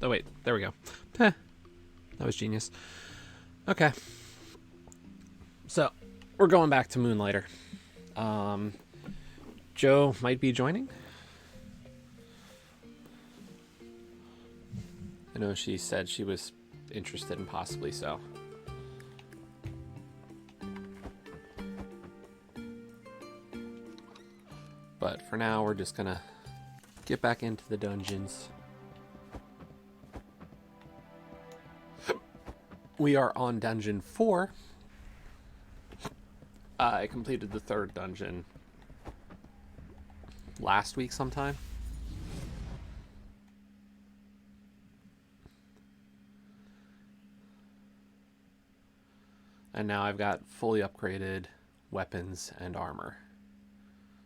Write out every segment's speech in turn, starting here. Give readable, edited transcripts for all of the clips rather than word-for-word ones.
Oh, wait. There we go. That was genius. Okay. So, we're going back to Moonlighter. Joe might be joining. I know she said she was interested in possibly so. But for now, we're just gonna get back into the dungeons. We are on dungeon 4. I completed the 3rd dungeon last week sometime. And now I've got fully upgraded weapons and armor.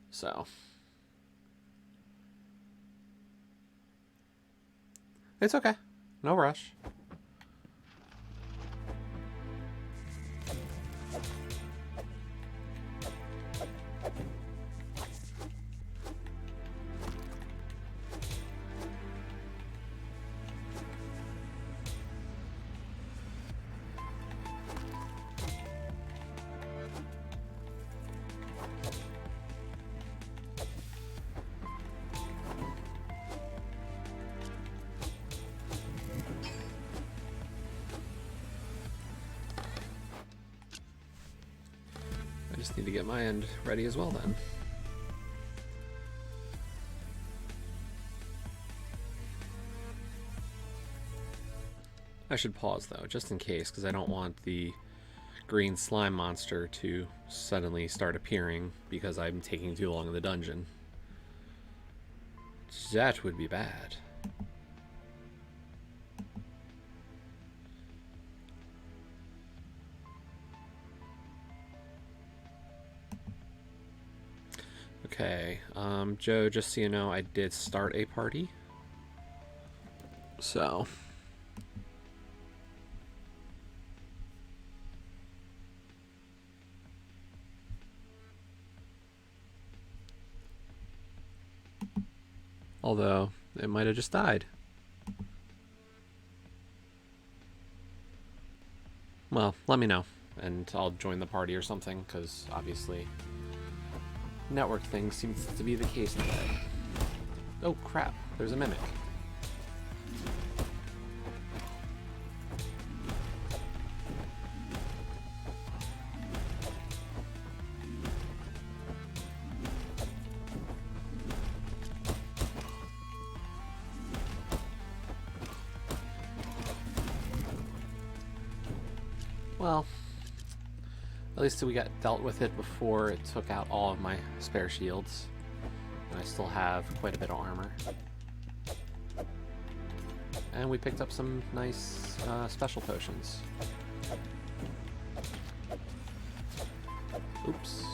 So it's okay. No rush. I just need to get my end ready as well then. I should pause though, just in case, because I don't want the green slime monster to suddenly start appearing because I'm taking too long in the dungeon. That would be bad. Okay, Joe, just so you know, I did start a party. So although it might have just died. Well, let me know, and I'll join the party or something, because obviously network thing seems to be the case today. Oh crap, there's a mimic. Well, at least we got dealt with it before it took out all of my spare shields. And I still have quite a bit of armor. And we picked up some nice special potions. Oops.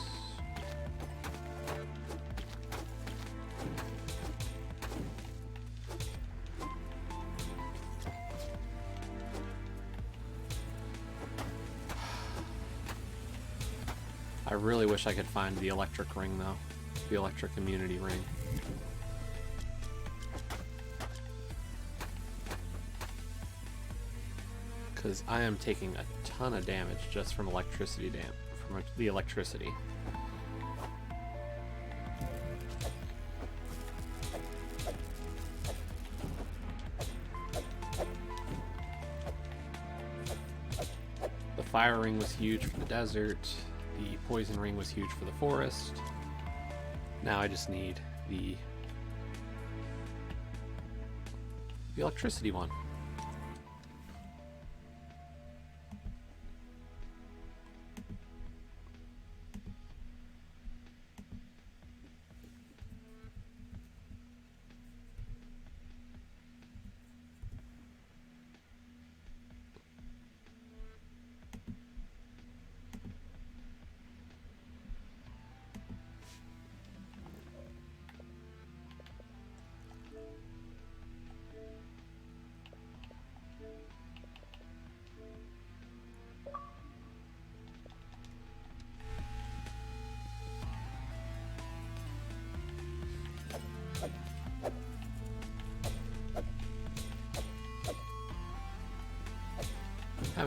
I really wish I could find the electric ring, though. The electric immunity ring. Because I am taking a ton of damage just from electricity from the electricity. The fire ring was huge for the desert. The poison ring was huge for the forest. Now I just need the electricity one.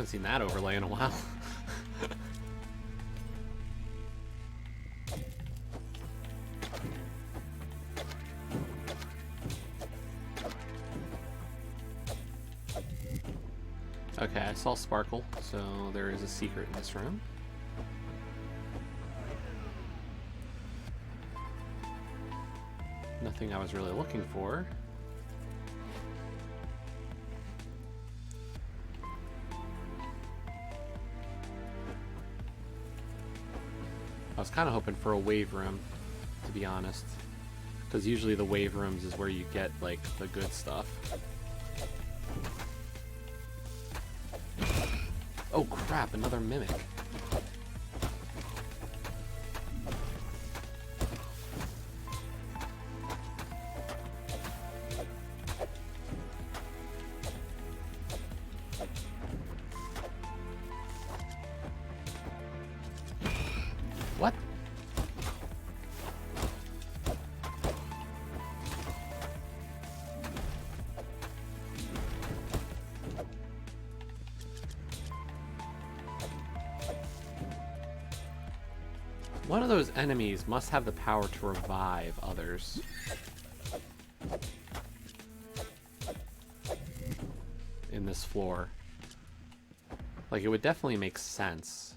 haven't seen that overlay in a while. Okay, I saw Sparkle, so there is a secret in this room. Nothing I was really looking for. I was kind of hoping for a wave room, to be honest. Because usually the wave rooms is where you get, like, the good stuff. Oh crap, another mimic. What? One of those enemies must have the power to revive others. In this floor. Like, it would definitely make sense.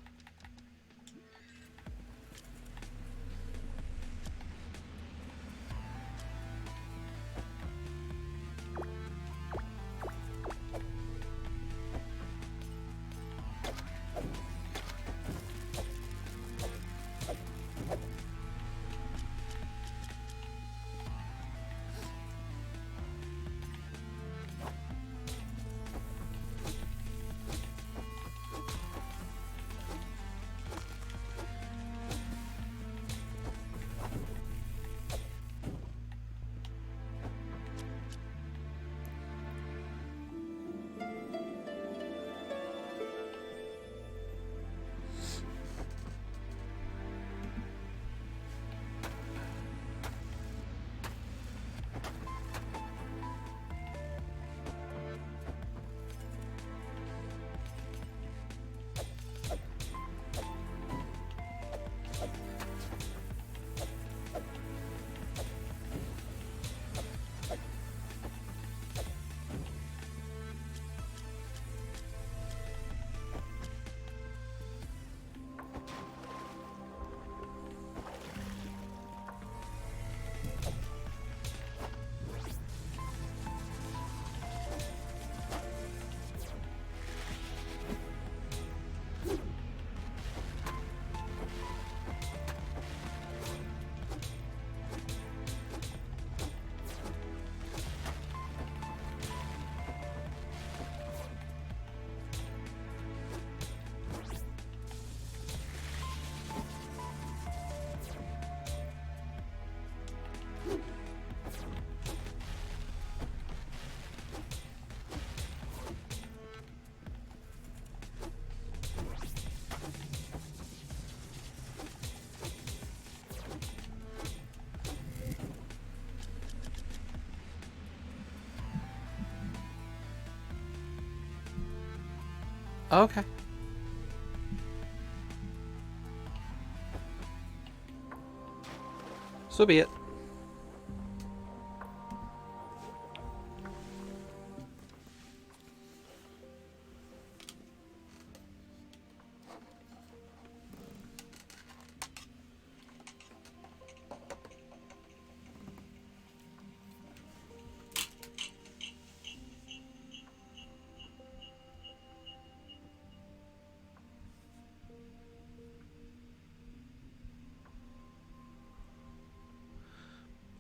Okay. So be it.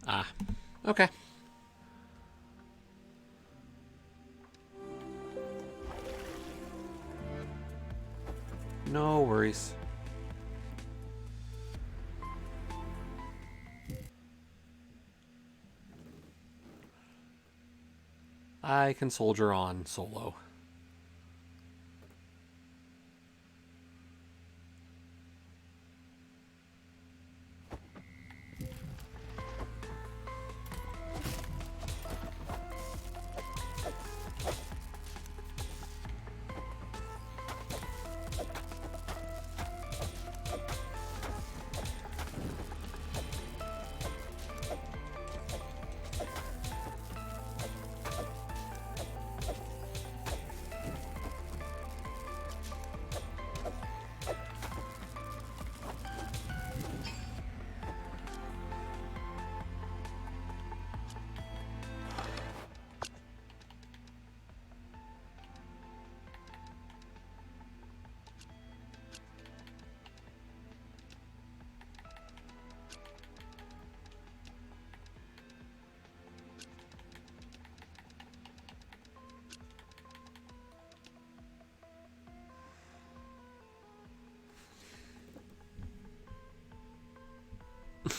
Ah, okay. No worries. I can soldier on solo.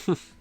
This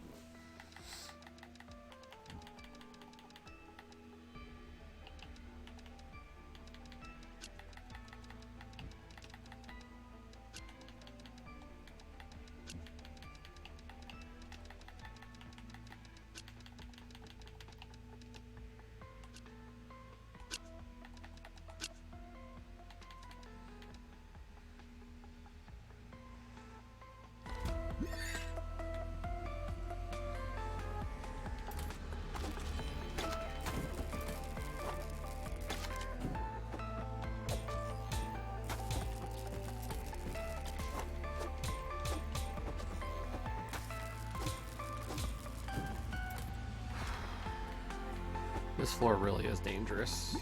floor really is dangerous.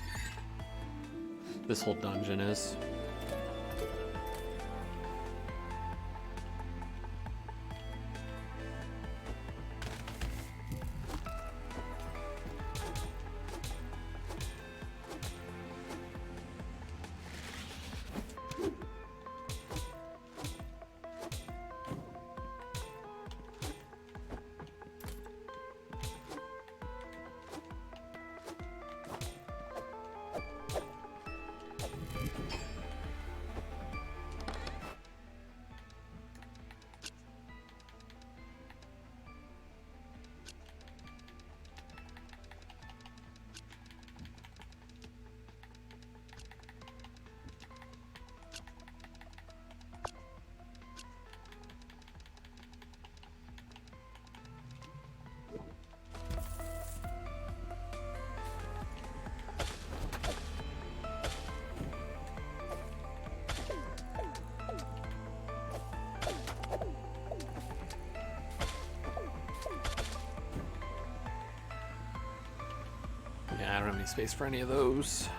This whole dungeon is. Yeah, I don't have any space for any of those.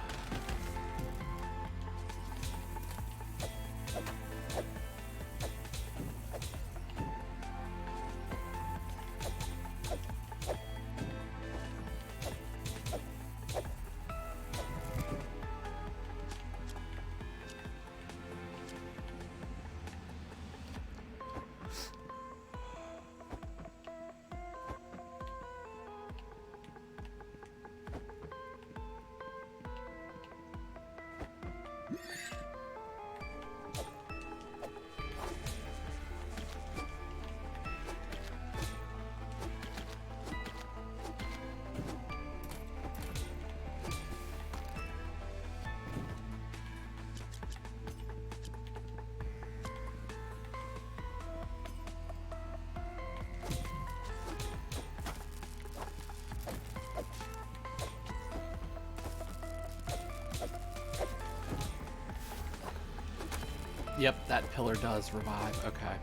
Yep, that pillar does revive. Okay.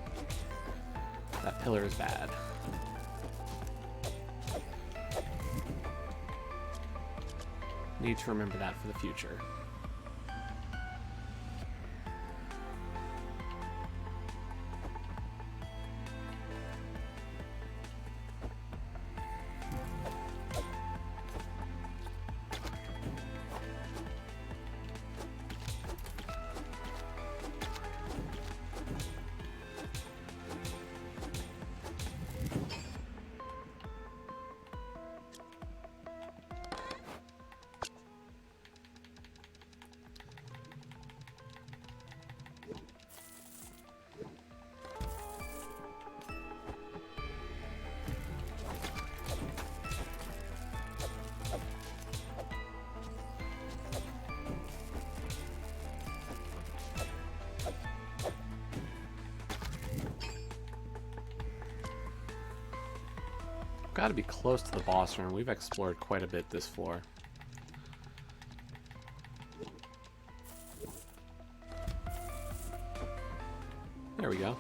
That pillar is bad. Need to remember that for the future. Got to be close to the boss room. We've explored quite a bit this floor. There we go.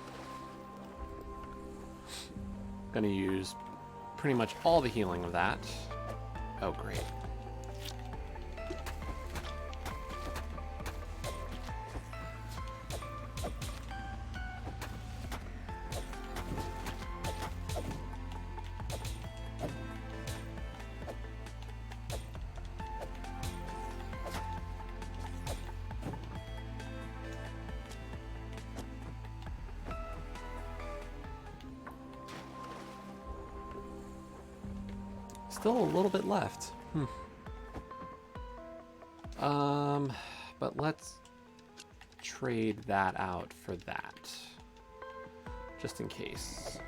Gonna use pretty much all the healing of that. Oh, great. Still a little bit left. But let's trade that out for that. Just in case.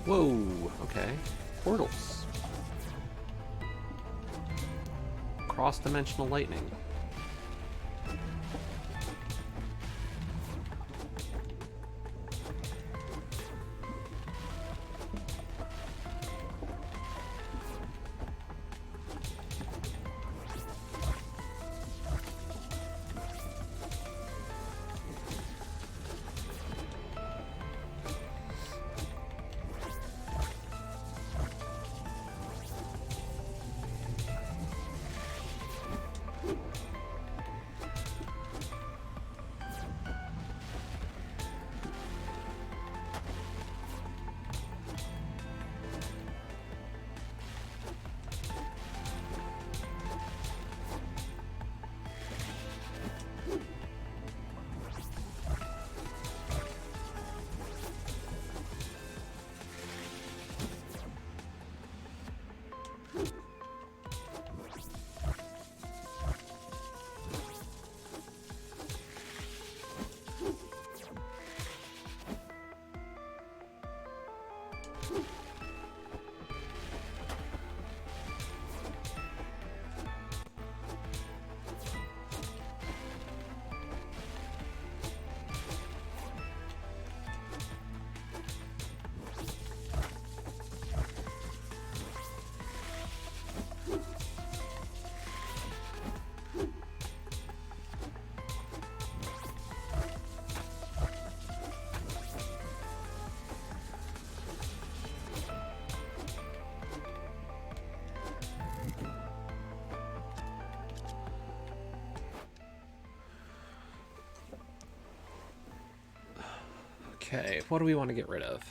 Whoa, okay. Portals. Cross-dimensional lightning. Okay, what do we want to get rid of?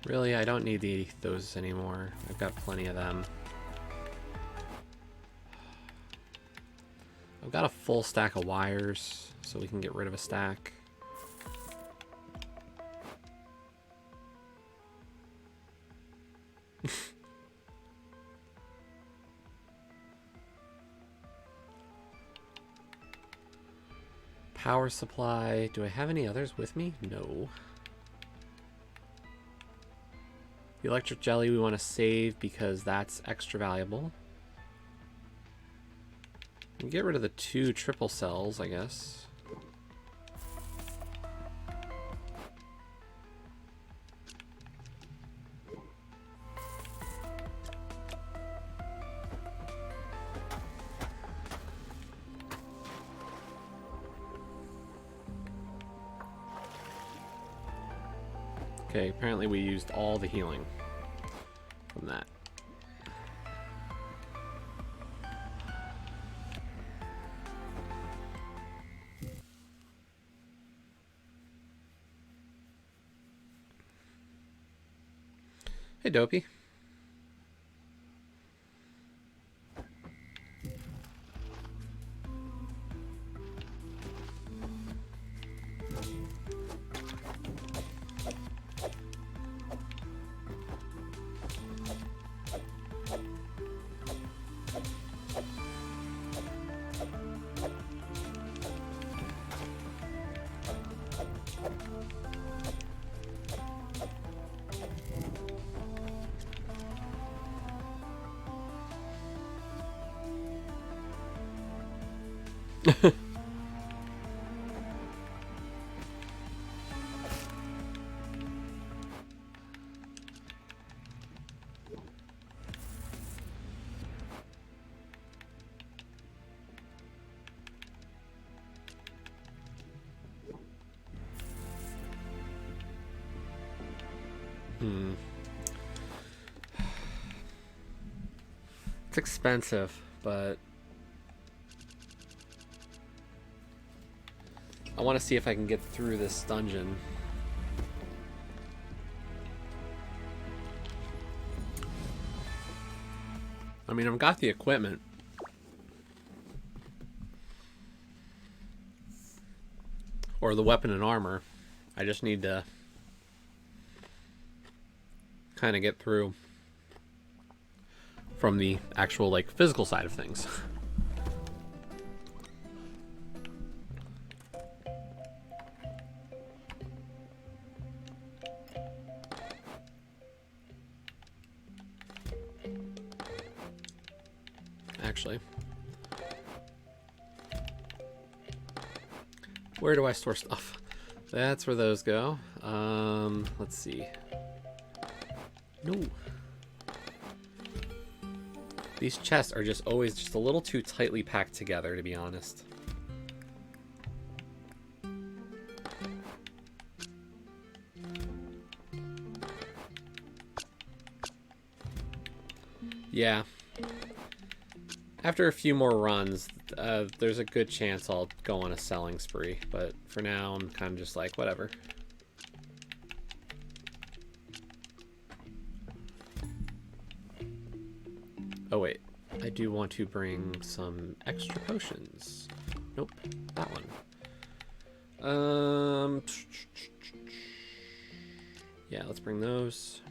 Really, I don't need those anymore. I've got plenty of them. I've got a full stack of wires, so we can get rid of a stack. Power supply. Do I have any others with me? No. The electric jelly we want to save because that's extra valuable. And get rid of the 2 triple cells, I guess. Okay, apparently we used all the healing from that. Hey, Dopey. It's expensive, but I want to see if I can get through this dungeon. I mean, I've got the equipment. Or the weapon and armor. I just need to kind of get through from the actual, like, physical side of things. Actually, where do I store stuff? That's where those go. Let's see. No. These chests are just always just a little too tightly packed together, to be honest. Yeah. After a few more runs, there's a good chance I'll go on a selling spree. But for now, I'm kind of just like, whatever. Oh, wait. I do want to bring some extra potions. Nope. That one. Yeah, let's bring those.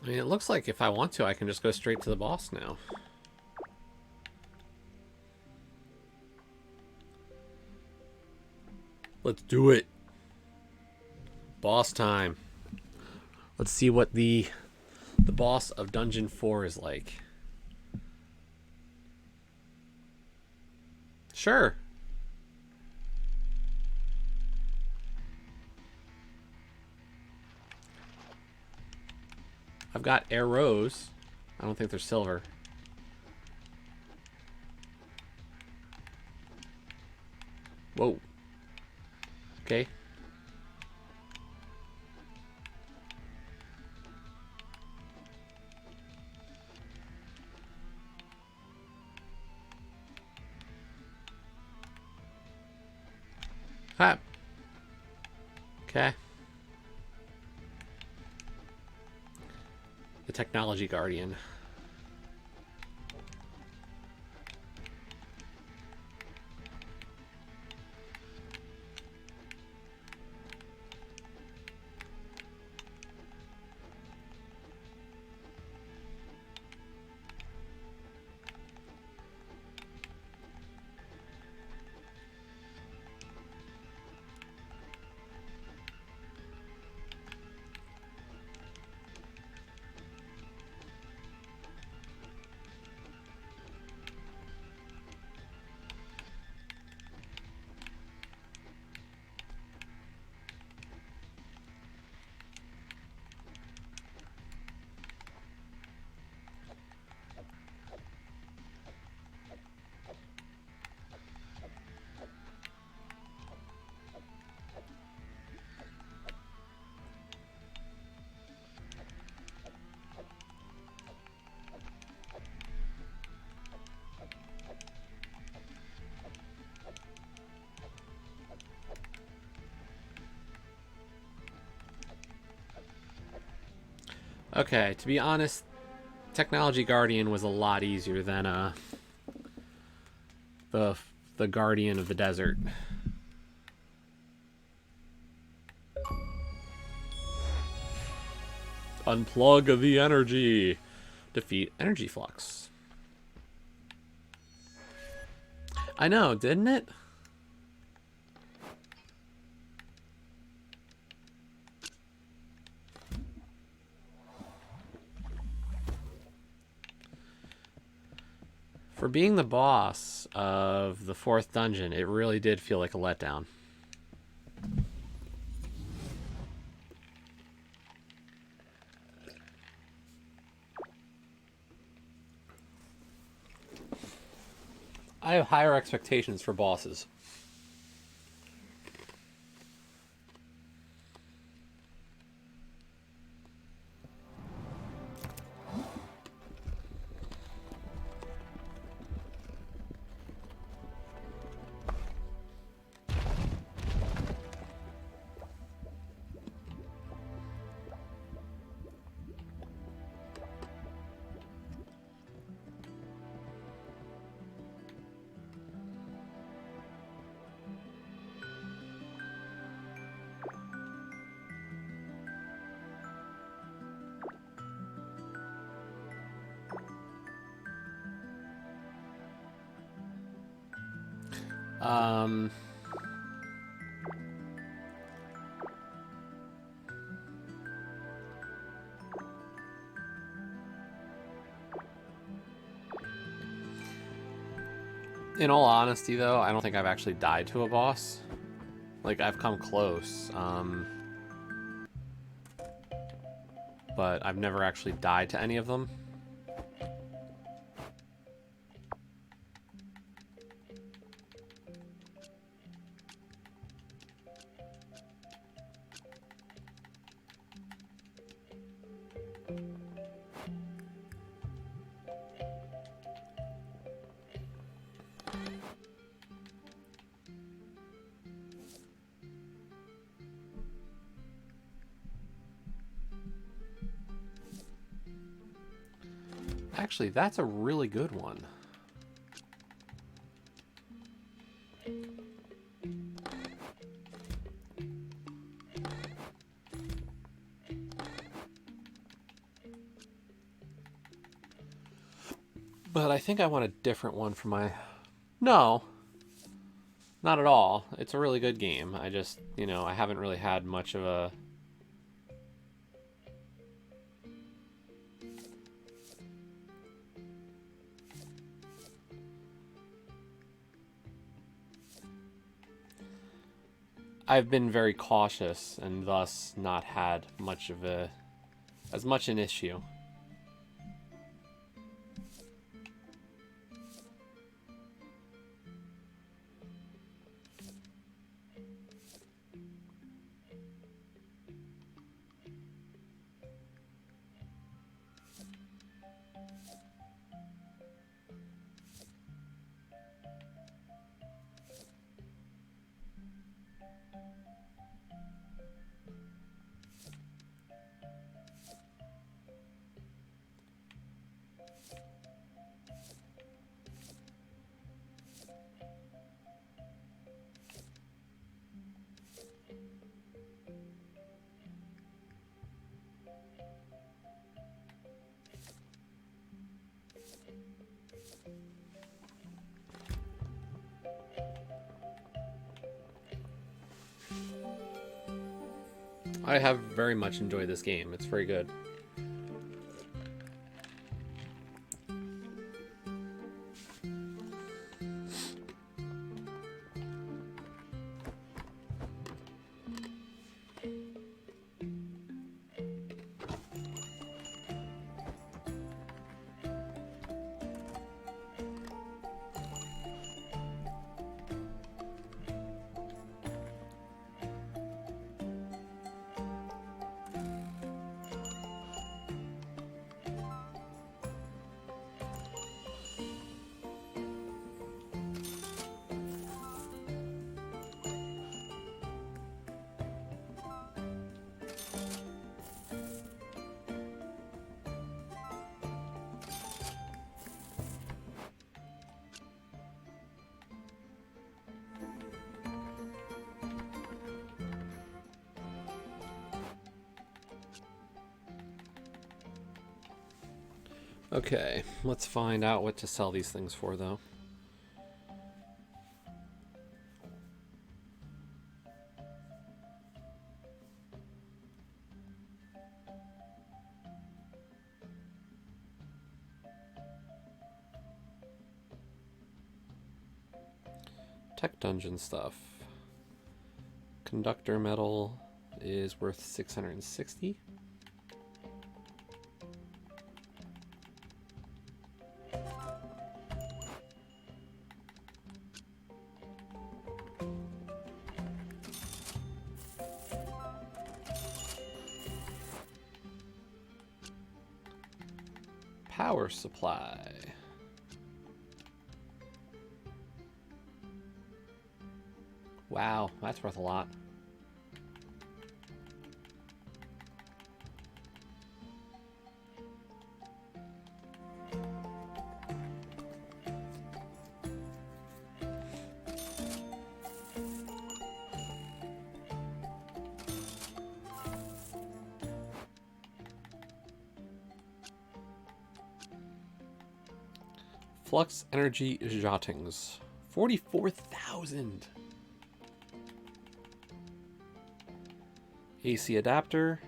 I mean, it looks like if I want to, I can just go straight to the boss now. Let's do it. Boss time. Let's see what the boss of Dungeon 4 is like. Sure. I've got arrows. I don't think they're silver. Whoa. Okay. Ah. Okay. The Technology Guardian. Okay, to be honest, Technology Guardian was a lot easier than the Guardian of the Desert. Unplug the energy. Defeat energy flux. I know, didn't it? For being the boss of the 4th dungeon, it really did feel like a letdown. I have higher expectations for bosses. Um, in all honesty, though, I don't think I've actually died to a boss. Like, I've come close, but I've never actually died to any of them. Actually, that's a really good one. But I think I want a different one for my... No. Not at all. It's a really good game. I just, you know, I haven't really had much of a... I've been very cautious and thus not had much of a... as much an issue. I have very much enjoyed this game. It's very good. Okay, let's find out what to sell these things for, though. Tech dungeon stuff. Conductor metal is worth 660. Power supply. Wow, that's worth a lot. Flux energy jottings. 44,000. AC adapter.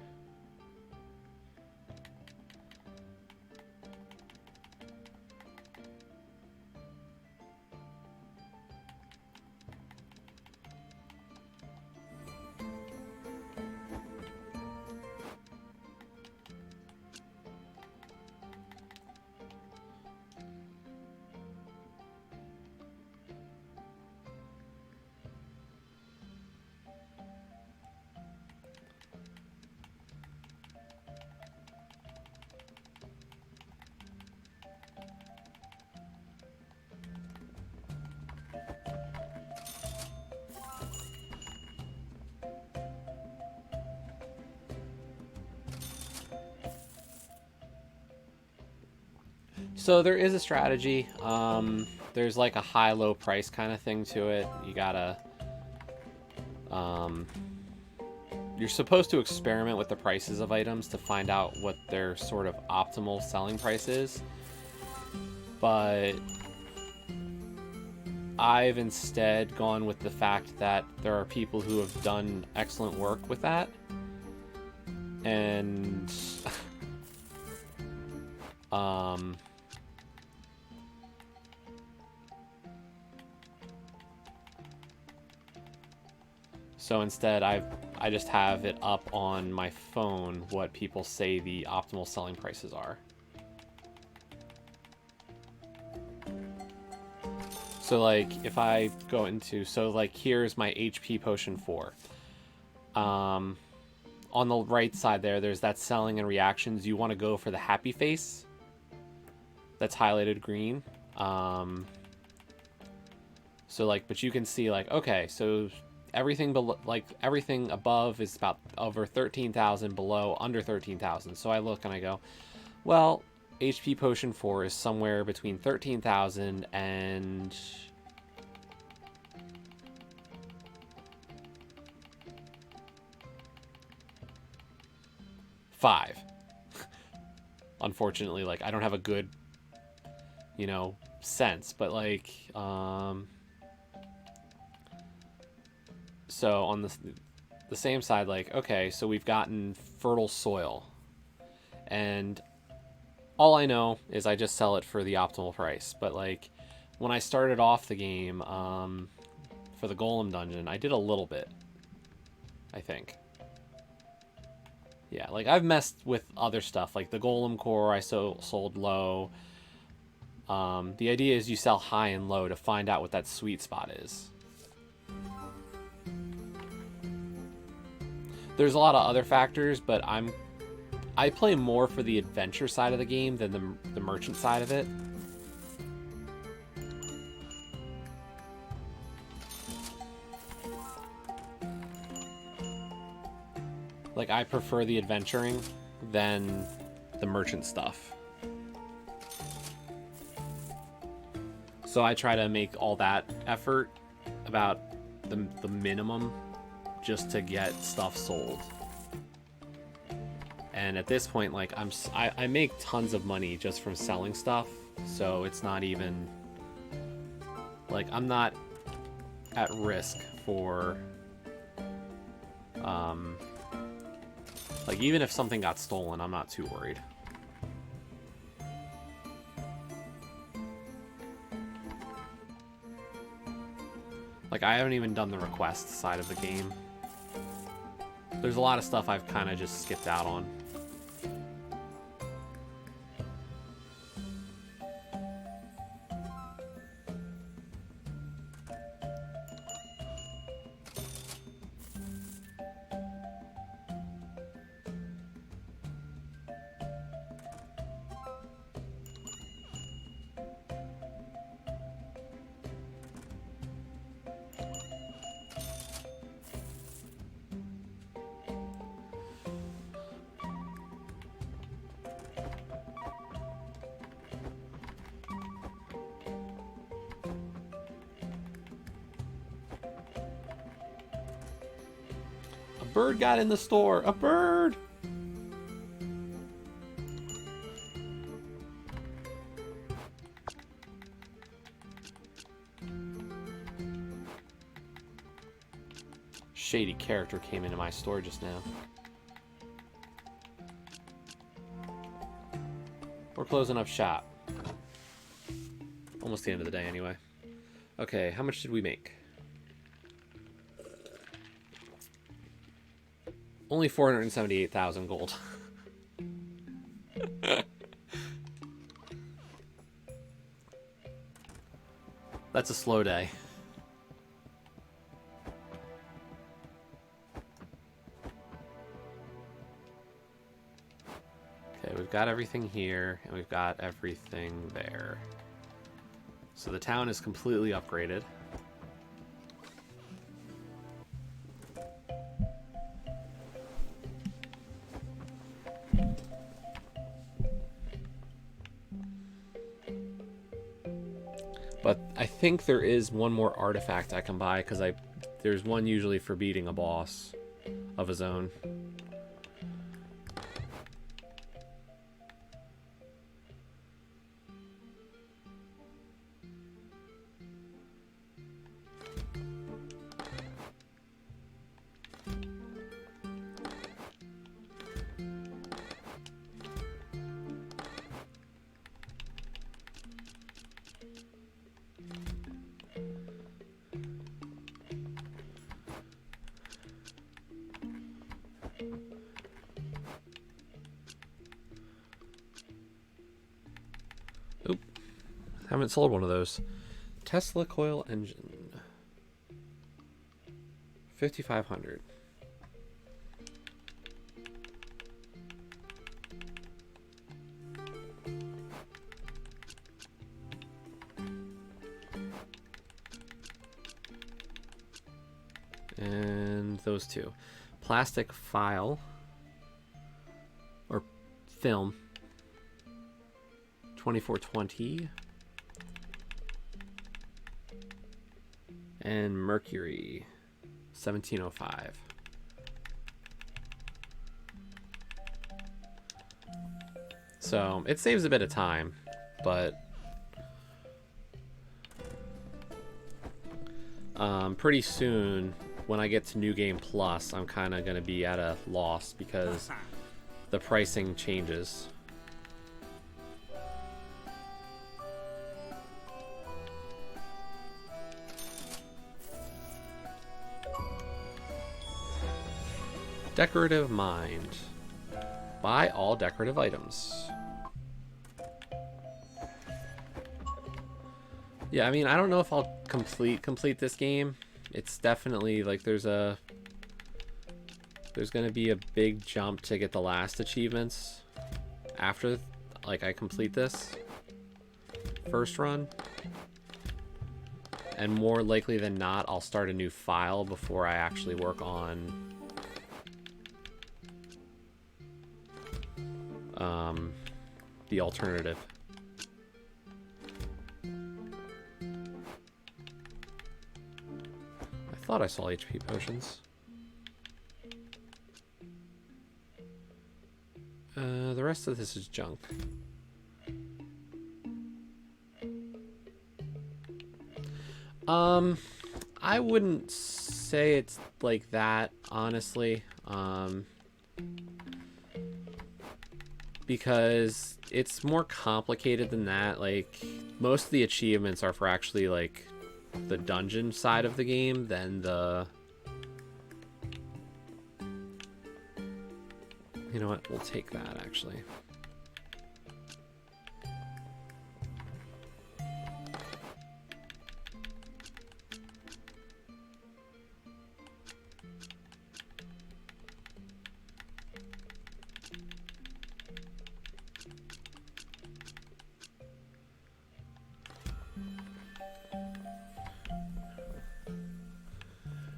So there is a strategy. There's like a high-low price kind of thing to it. You gotta... you're supposed to experiment with the prices of items to find out what their sort of optimal selling price is. But I've instead gone with the fact that there are people who have done excellent work with that. And... so instead, I just have it up on my phone what people say the optimal selling prices are. So like if I go into, so like here's my HP potion 4. On the right side there's that selling and reactions. You want to go for the happy face. That's highlighted green. So like, but you can see like, okay, so everything below, like everything above is about over 13,000, below under 13,000. So I look and I go, well, HP potion 4 is somewhere between 13,000 and $5. Unfortunately, like I don't have a good, you know, sense, but like so on the same side, like, okay, so we've gotten fertile soil, and all I know is I just sell it for the optimal price. But like when I started off the game for the golem dungeon, I did a little bit, I think. Yeah, like I've messed with other stuff, like the golem core I sold low. The idea is you sell high and low to find out what that sweet spot is. There's a lot of other factors, but I play more for the adventure side of the game than the merchant side of it. Like I prefer the adventuring than the merchant stuff. So I try to make all that effort about the minimum just to get stuff sold. And at this point, like I make tons of money just from selling stuff, so it's not even like I'm not at risk for like even if something got stolen, I'm not too worried. Like, I haven't even done the request side of the game. There's a lot of stuff I've kind of just skipped out on. A bird got in the store. A bird! Shady character came into my store just now. We're closing up shop. Almost the end of the day anyway. Okay, how much did we make? Only 478,000 gold. That's a slow day. Okay, we've got everything here, and we've got everything there. So the town is completely upgraded. But I think there is one more artifact I can buy, because there's one usually for beating a boss of his own. Oop. Haven't sold one of those. Tesla coil engine. 5,500. And those two. Plastic file. Or film. 2420. And mercury. 1705. So it saves a bit of time, but pretty soon when I get to New Game Plus, I'm kind of going to be at a loss because the pricing changes. Decorative Mind. Buy all decorative items. Yeah, I mean, I don't know if I'll complete this game. It's definitely like there's gonna be a big jump to get the last achievements after like I complete this first run. And more likely than not, I'll start a new file before I actually work on the alternative. I thought I saw HP potions. The rest of this is junk. I wouldn't say it's like that, honestly. Because it's more complicated than that. Like, most of the achievements are for actually, like, the dungeon side of the game than the... You know what? We'll take that, actually.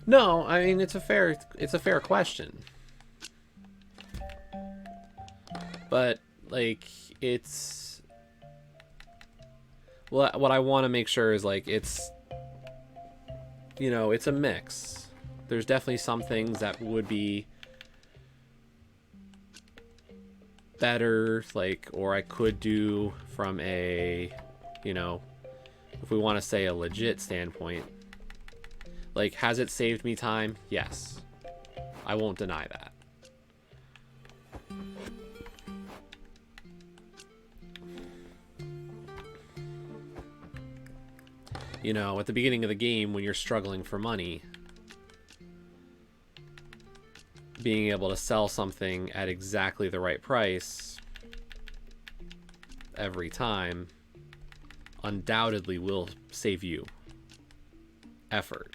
No, I mean it's a fair question. But like it's what I want to make sure is like it's, you know, it's a mix. There's definitely some things that would be better, like, or I could do from a, you know, if we want to say a legit standpoint. Like, has it saved me time? Yes. I won't deny that. You know, at the beginning of the game, when you're struggling for money, being able to sell something at exactly the right price every time undoubtedly will save you effort.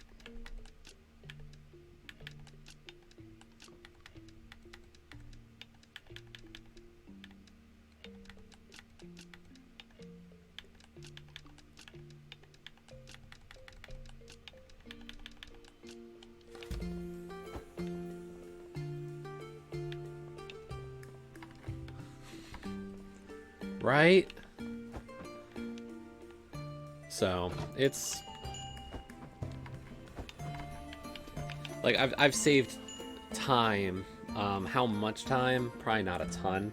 Right? So, it's like I've saved time. How much time? Probably not a ton.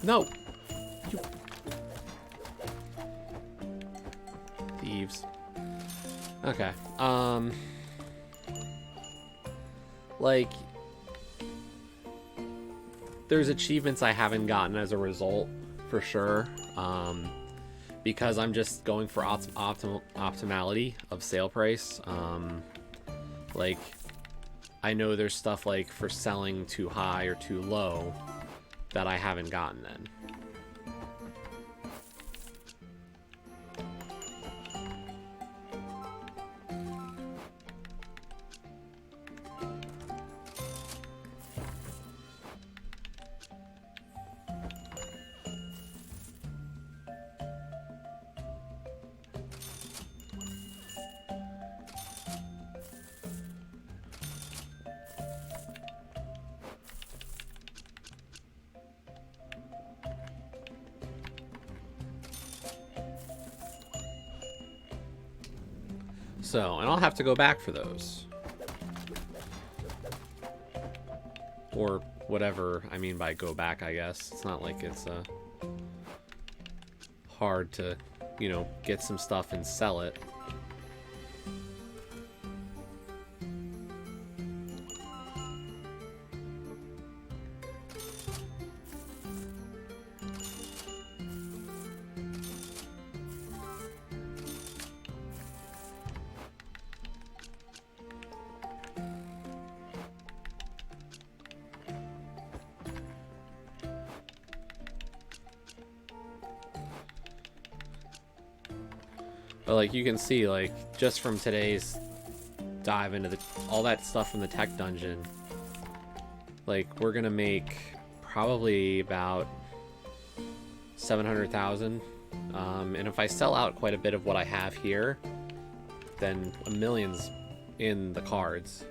No! You... Thieves. Okay. Like, there's achievements I haven't gotten as a result, for sure. Because I'm just going for optimality of sale price. Like, I know there's stuff like for selling too high or too low that I haven't gotten then. So, and I'll have to go back for those. Or whatever I mean by go back, I guess. It's not like it's hard to, you know, get some stuff and sell it. But like you can see, like just from today's dive into all that stuff from the tech dungeon, like we're gonna make probably about 700,000. And if I sell out quite a bit of what I have here, then a million's in the cards.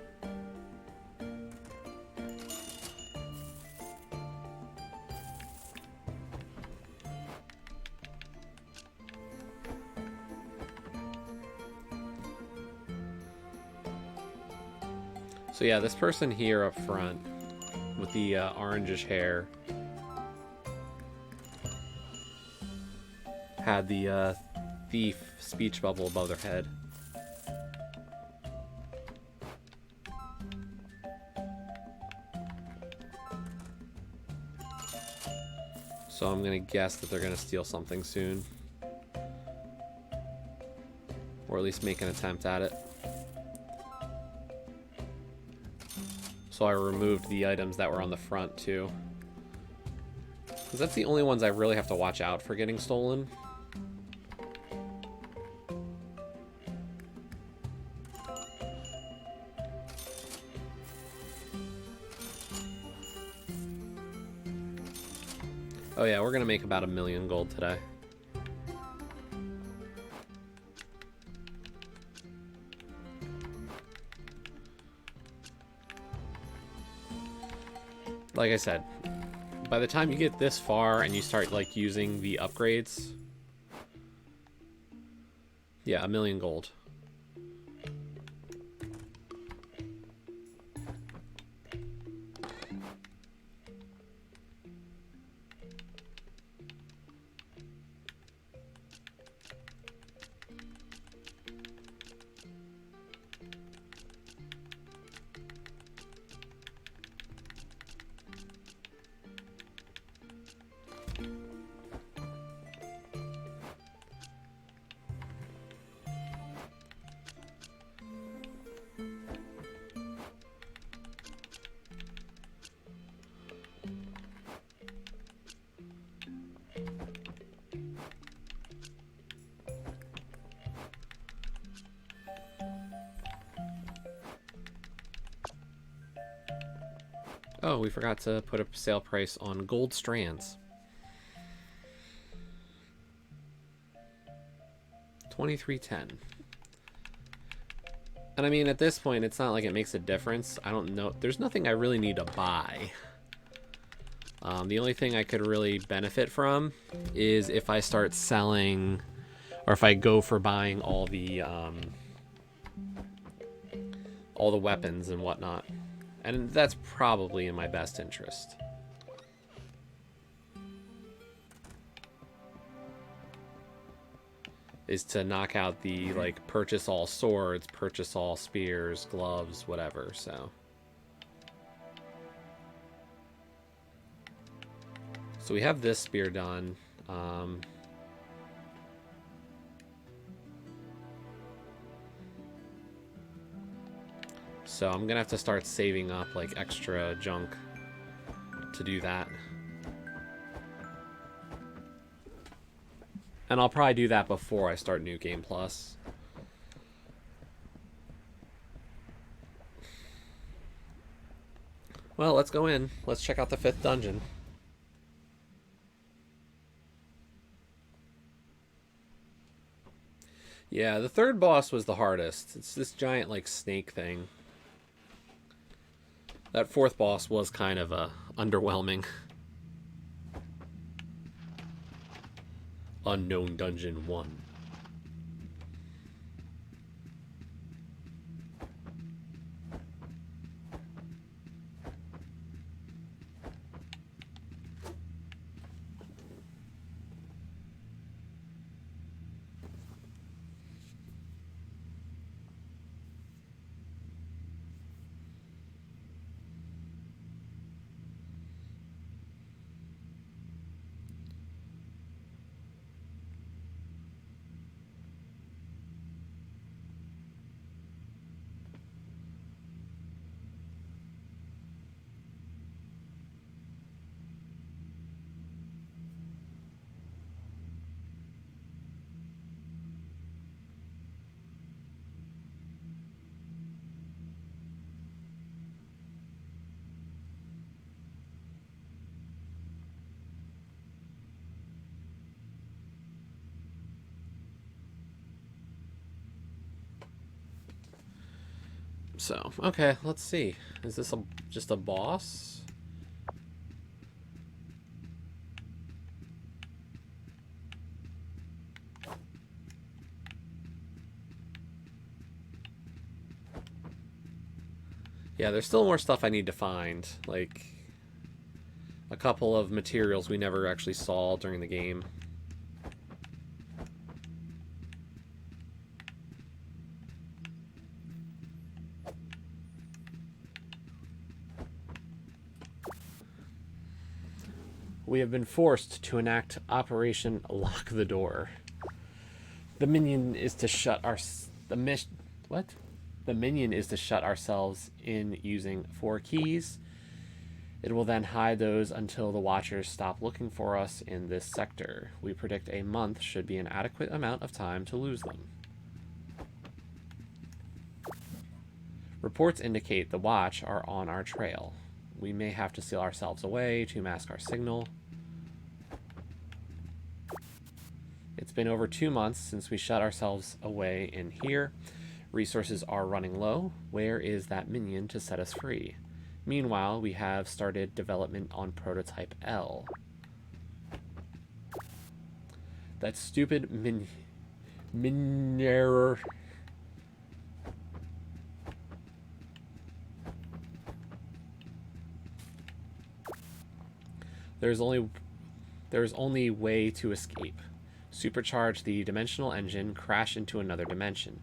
So yeah, this person here up front with the orangish hair had the thief speech bubble above their head. So I'm gonna guess that they're gonna steal something soon. Or at least make an attempt at it. So I removed the items that were on the front too. Because that's the only ones I really have to watch out for getting stolen. Oh yeah, we're gonna make about 1 million gold today. Like I said, by the time you get this far and you start like using the upgrades, yeah, 1 million gold. Oh, we forgot to put a sale price on gold strands. 2310. And I mean, at this point, it's not like it makes a difference. I don't know. There's nothing I really need to buy. The only thing I could really benefit from is if I start selling, or if I go for buying all the weapons and whatnot. And that's probably in my best interest. Is to knock out the, like, purchase all swords, purchase all spears, gloves, whatever, so. So we have this spear done. So I'm gonna have to start saving up like extra junk to do that. And I'll probably do that before I start New Game Plus. Well, let's go in. Let's check out the 5th dungeon. Yeah, the 3rd boss was the hardest. It's this giant like snake thing. That 4th boss was kind of underwhelming. Unknown Dungeon 1. So, okay, let's see. Is this just a boss? Yeah, there's still more stuff I need to find. Like, a couple of materials we never actually saw during the game. We have been forced to enact Operation Lock the Door. The minion is to shut our... What? The minion is to shut ourselves in using 4 keys. It will then hide those until the Watchers stop looking for us in this sector. We predict a month should be an adequate amount of time to lose them. Reports indicate the Watch are on our trail. We may have to seal ourselves away to mask our signal. It's been over 2 months since we shut ourselves away in here. Resources are running low. Where is that minion to set us free? Meanwhile, we have started development on Prototype L. That stupid error. There's only way to escape. Supercharge the dimensional engine, crash into another dimension,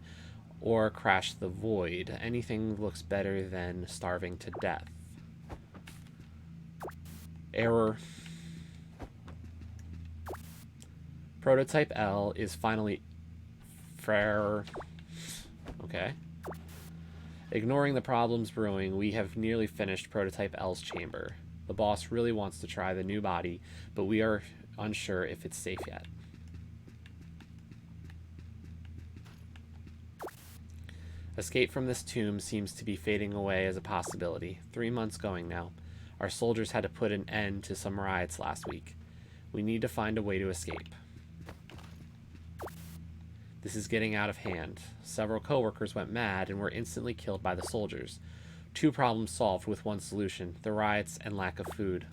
or crash the void. Anything looks better than starving to death. Error. Prototype L is finally... Okay. Ignoring the problems brewing, we have nearly finished Prototype L's chamber. The boss really wants to try the new body, but we are unsure if it's safe yet. Escape from this tomb seems to be fading away as a possibility. 3 months going now. Our soldiers had to put an end to some riots last week. We need to find a way to escape. This is getting out of hand. Several co-workers went mad and were instantly killed by the soldiers. 2 problems solved with 1 solution: the riots and lack of food.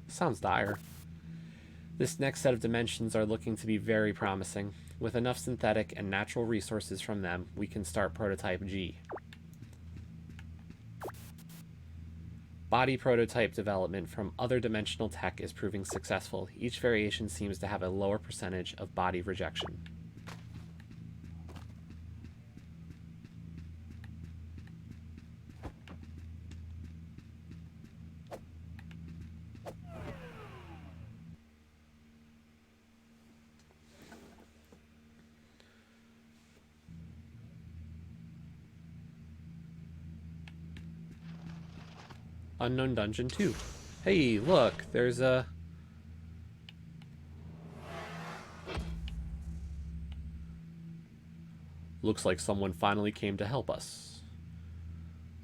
Sounds dire. This next set of dimensions are looking to be very promising. With enough synthetic and natural resources from them, we can start Prototype G. Body prototype development from other dimensional tech is proving successful. Each variation seems to have a lower percentage of body rejection. Unknown Dungeon 2. Hey, look, there's a... Looks like someone finally came to help us.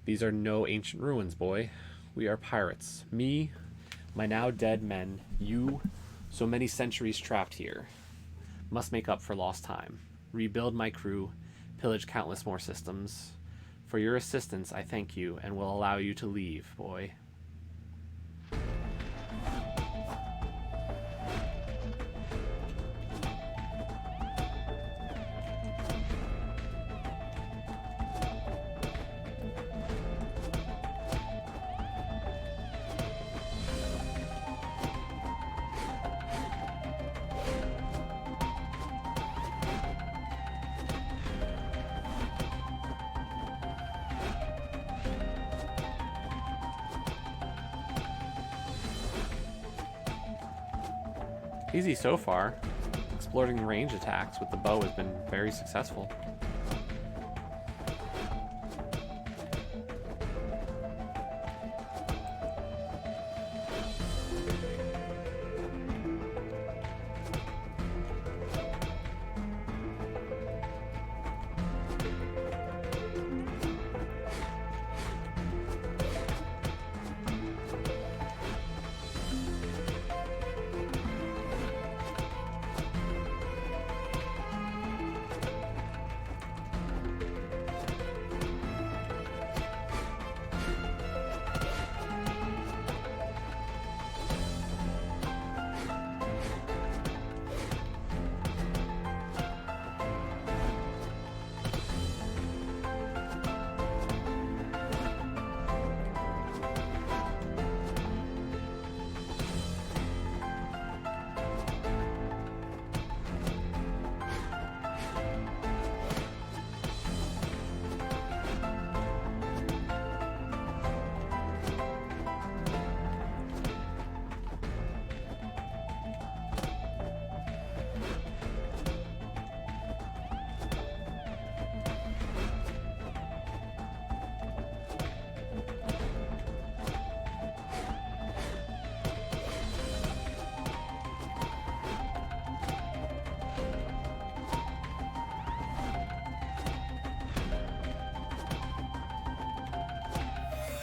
These are no ancient ruins, boy. We are pirates. Me, my now dead men, you, so many centuries trapped here. Must make up for lost time. Rebuild my crew, pillage countless more systems. For your assistance, I thank you and will allow you to leave, boy. Easy so far. Exploring range attacks with the bow has been very successful.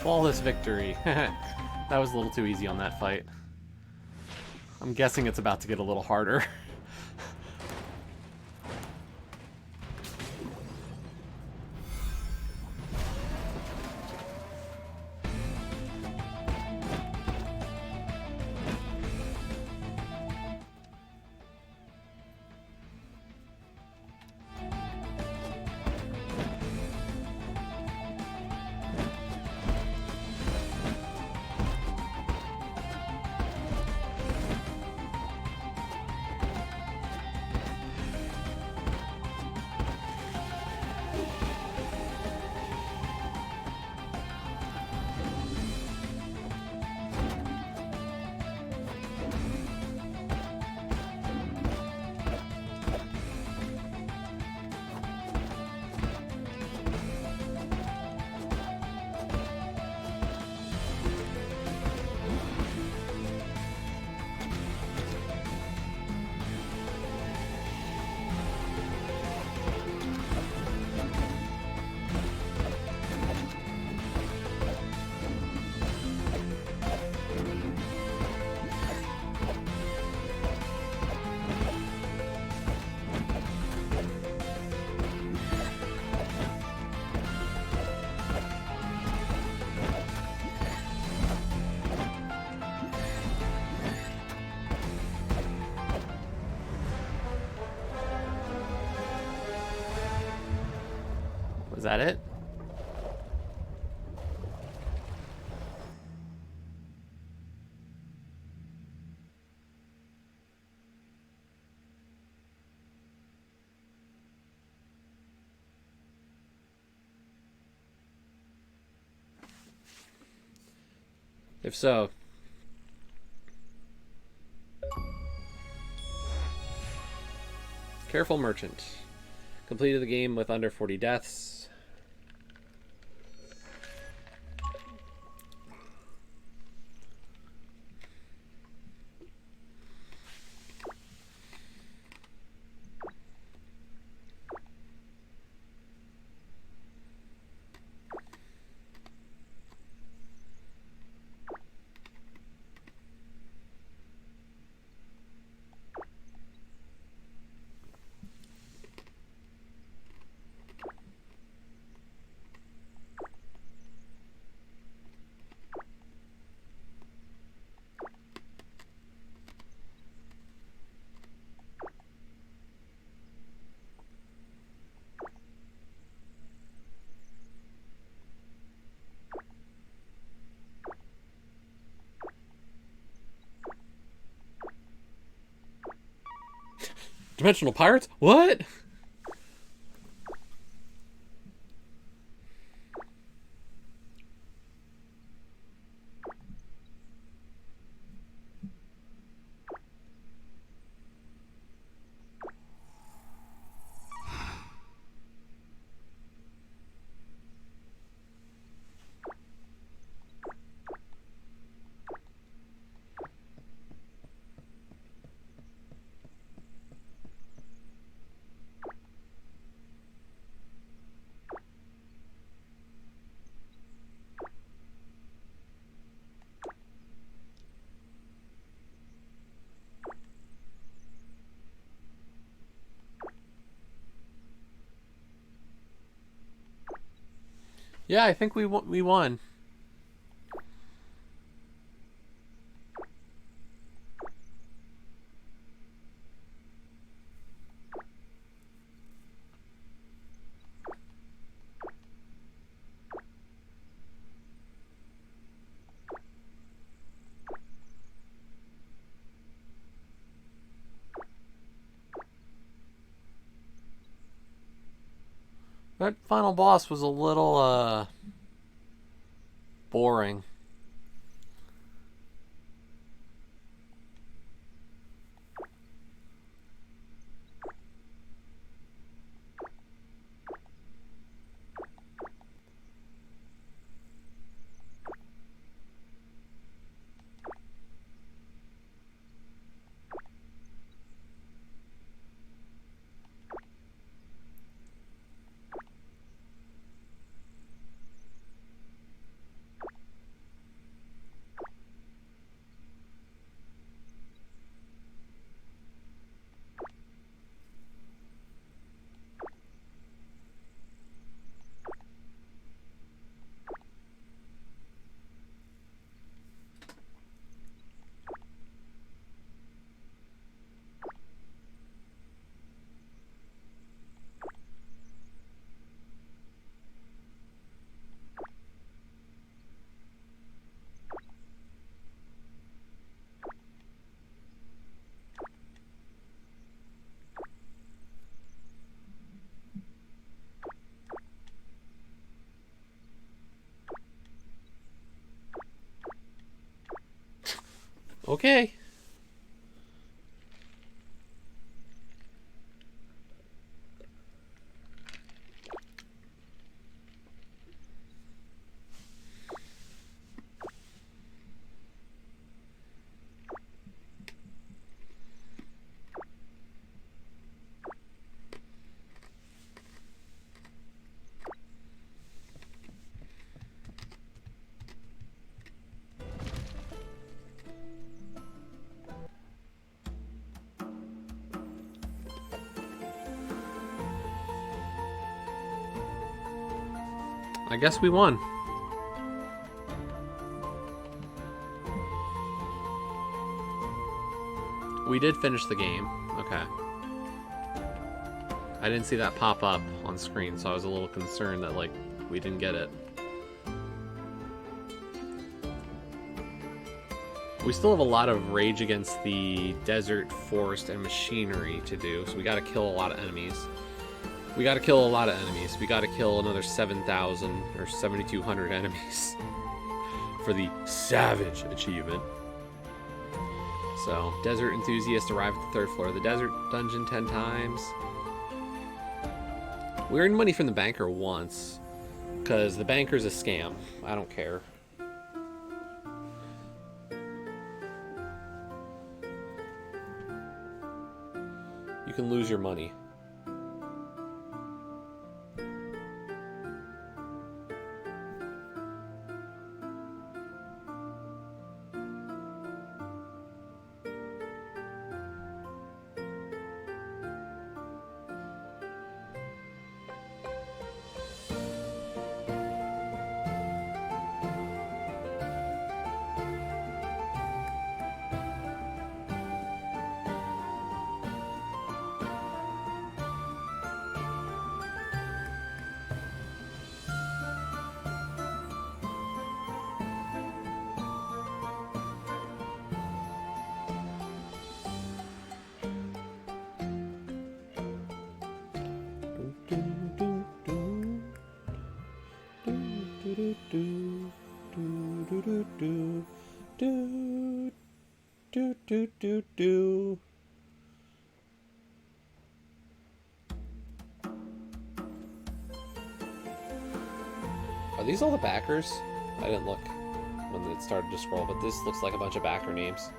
Flawless victory. That was a little too easy on that fight. I'm guessing it's about to get a little harder. Was that it? If so, careful merchant. Completed the game with under 40 deaths. Dimensional pirates? What? Yeah, I think we won. That final boss was a little boring. Okay. I guess we won. We did finish the game. Okay. I didn't see that pop up on screen, so I was a little concerned that, like, we didn't get it. We still have a lot of Rage Against the Desert, Forest, and Machinery to do, so we gotta kill a lot of enemies. We gotta kill a lot of enemies. We gotta kill another 7,000 or 7,200 enemies for the Savage achievement. So, Desert Enthusiast arrived at the 3rd floor of the Desert Dungeon 10 times. We earned money from the banker once, because the banker's a scam. I don't care. You can lose your money. Are these all the backers? I didn't look when it started to scroll, but this looks like a bunch of backer names.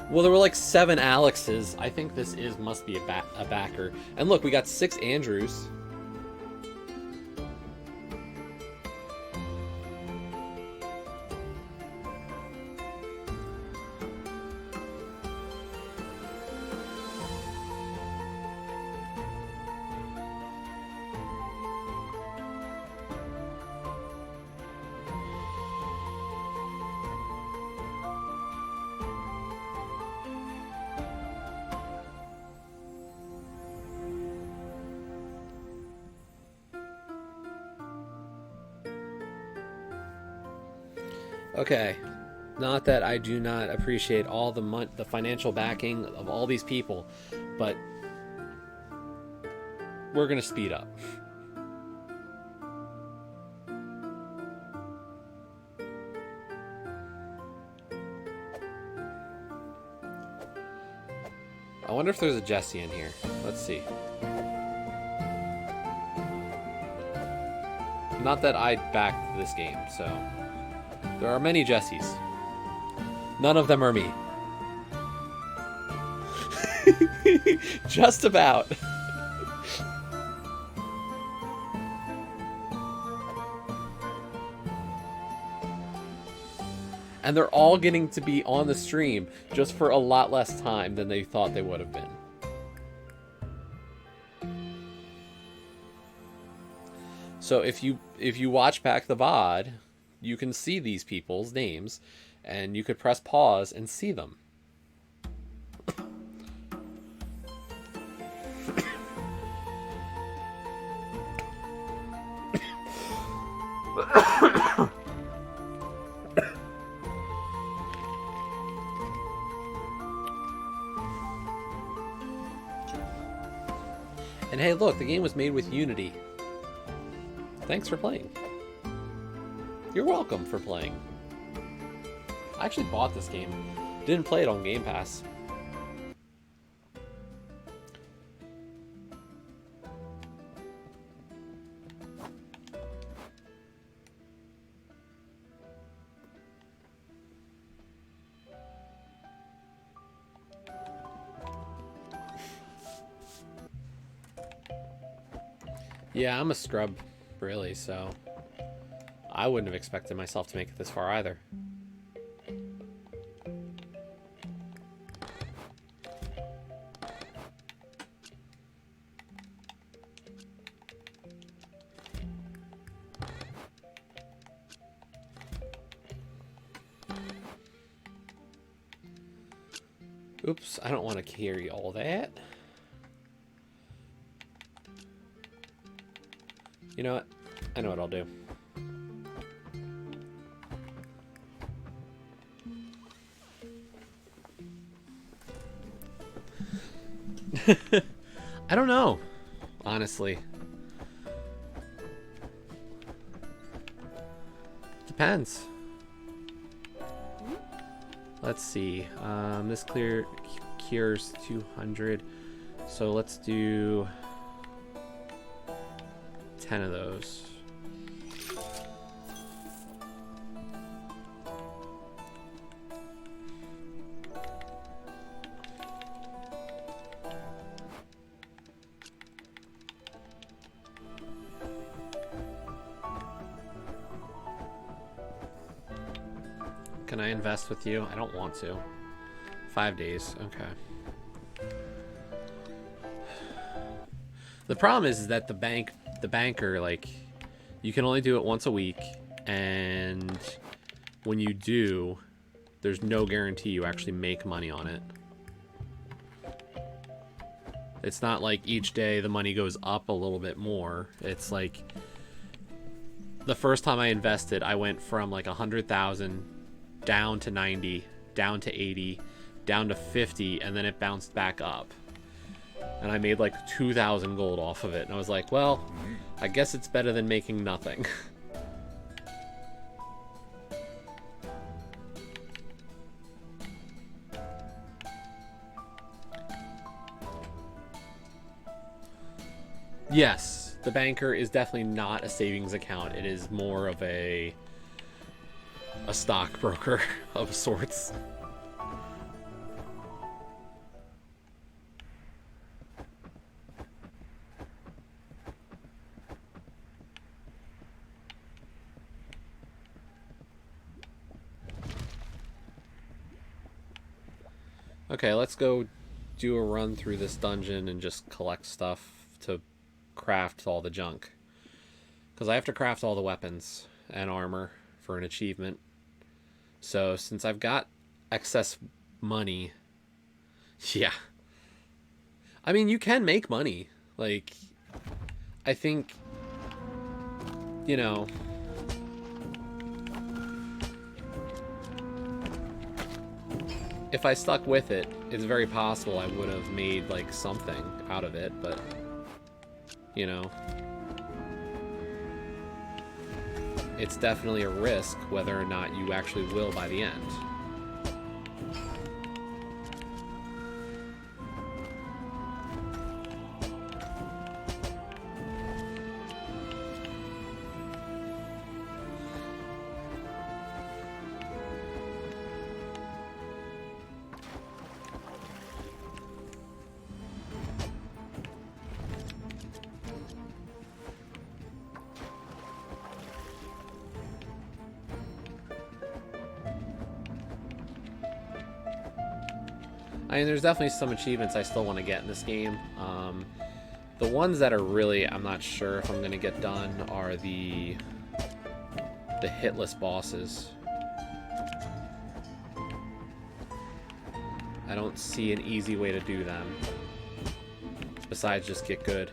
Well, there were like 7 Alexes. I think this must be a backer. And look, we got 6 Andrews. Okay, not that I do not appreciate all the financial backing of all these people, but we're gonna speed up. I wonder if there's a Jesse in here. Let's see. Not that I backed this game, so... There are many Jessies. None of them are me. Just about. And they're all getting to be on the stream just for a lot less time than they thought they would have been. So if you watch back the VOD, you can see these people's names, and you could press pause and see them. And hey, look, the game was made with Unity. Thanks for playing. You're welcome for playing. I actually bought this game. Didn't play it on Game Pass. Yeah, I'm a scrub, really, so I wouldn't have expected myself to make it this far either. Oops, I don't want to carry all that. You know what? I know what I'll do. I don't know, honestly. Depends. Let's see. This cures 200. So let's do 10 of those. Can I invest with you? I don't want to. 5 days. Okay. The problem is that the banker, like, you can only do it once a week, and when you do, there's no guarantee you actually make money on it. It's not like each day the money goes up a little bit more. It's like the first time I invested, I went from like 100,000 down to 90, down to 80, down to 50, and then it bounced back up. And I made like 2,000 gold off of it. And I was like, well, I guess it's better than making nothing. Yes, the banker is definitely not a savings account. It is more of a stockbroker of sorts. Okay, let's go do a run through this dungeon and just collect stuff to craft all the junk. Because I have to craft all the weapons and armor for an achievement. So since I've got excess money, yeah. I mean, you can make money. Like, I think, you know, if I stuck with it, it's very possible I would have made, like, something out of it, but, you know, it's definitely a risk whether or not you actually will by the end. I mean, there's definitely some achievements I still want to get in this game. The ones that are really, I'm not sure if I'm going to get done are the hitless bosses. I don't see an easy way to do them, besides just get good.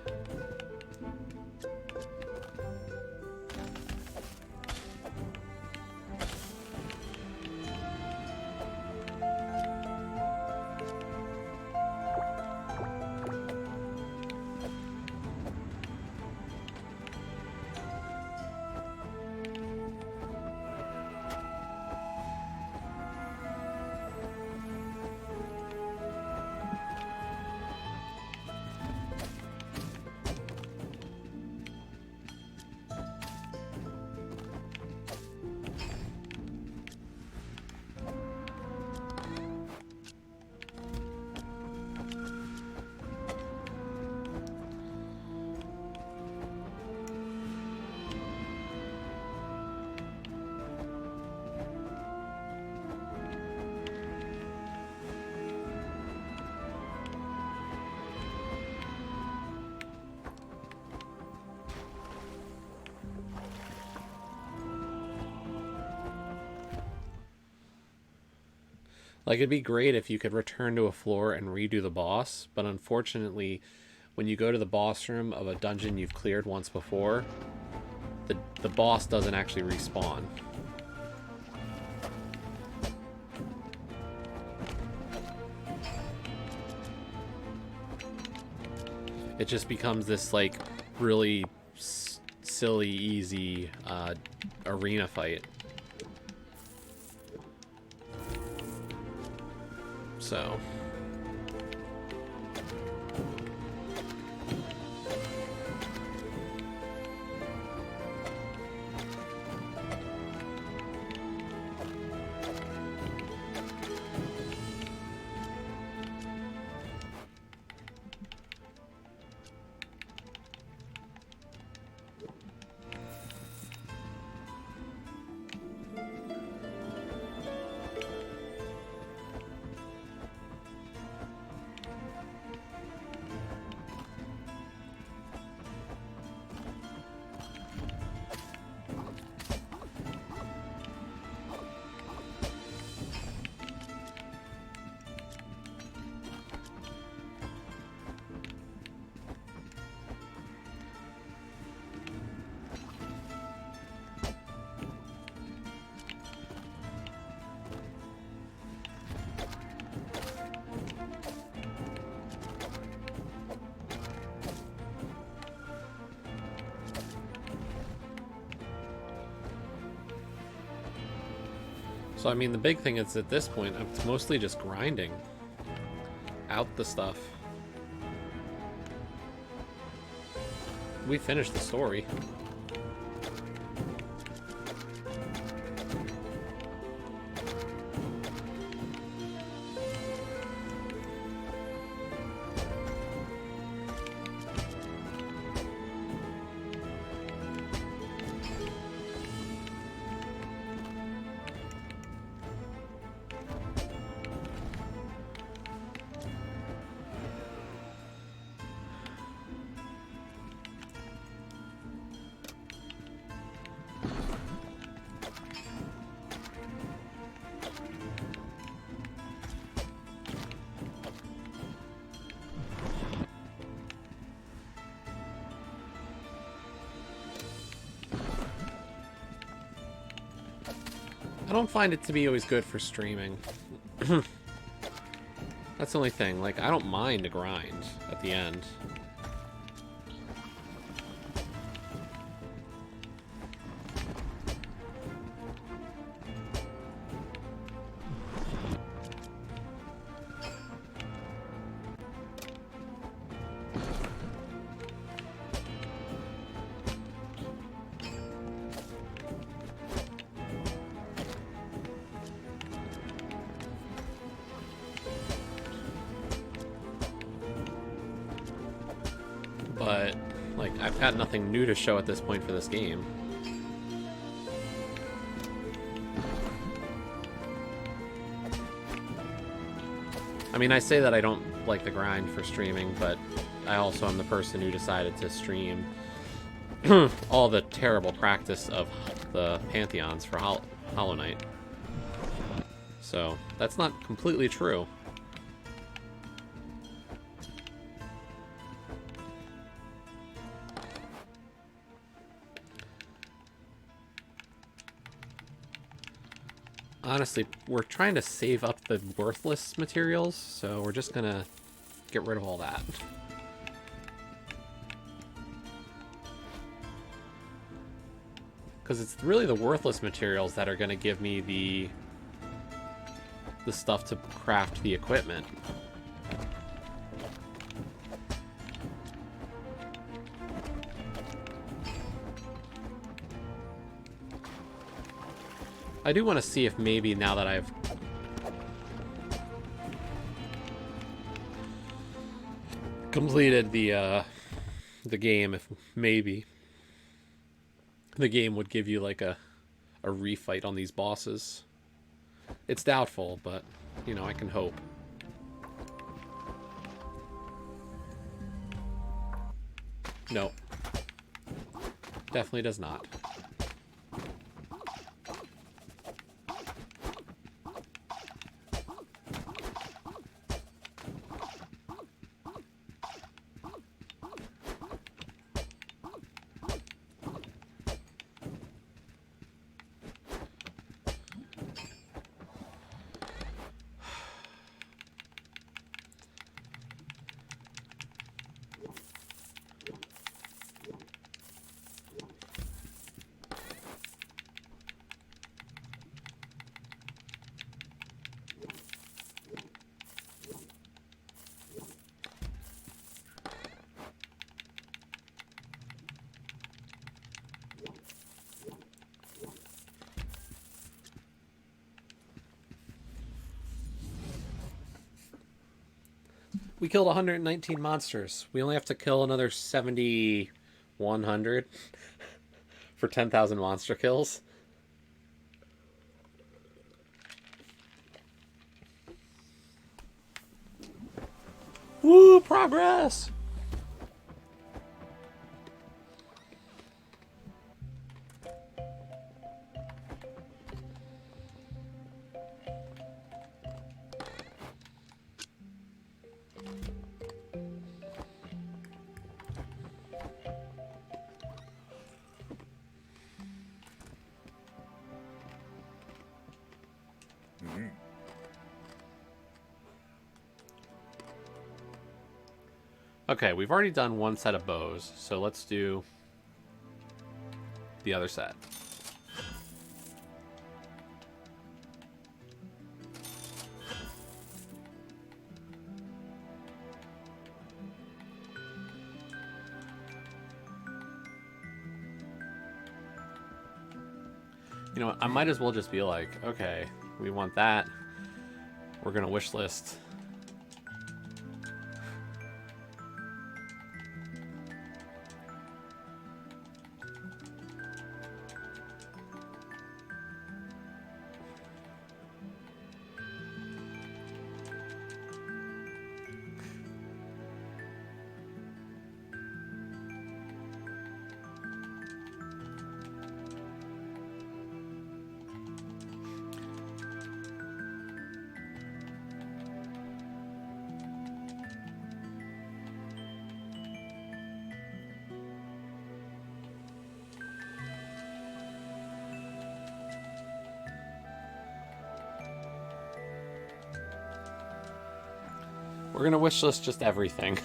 Like, it'd be great if you could return to a floor and redo the boss, but unfortunately, when you go to the boss room of a dungeon you've cleared once before, the boss doesn't actually respawn. It just becomes this, like, really silly, easy arena fight. So... So, I mean, the big thing is at this point, it's mostly just grinding out the stuff. We finished the story. I don't find it to be always good for streaming. That's the only thing. Like, I don't mind a grind at the end. But, like, I've got nothing new to show at this point for this game. I mean, I say that I don't like the grind for streaming, but I also am the person who decided to stream all the terrible practice of the Pantheons for Hollow Knight. So, that's not completely true. Honestly, we're trying to save up the worthless materials, so we're just gonna get rid of all that. Because it's really the worthless materials that are gonna give me the stuff to craft the equipment. I do want to see if maybe now that I've completed the game, if maybe the game would give you like a refight on these bosses. It's doubtful, but you know, I can hope. No. Definitely does not. We killed 119 monsters. We only have to kill another 7,100 for 10,000 monster kills. Woo, progress! Okay, we've already done one set of bows, so let's do the other set. You know what, I might as well just be like, okay, we want that. We're gonna wish list. We're gonna wish list just everything.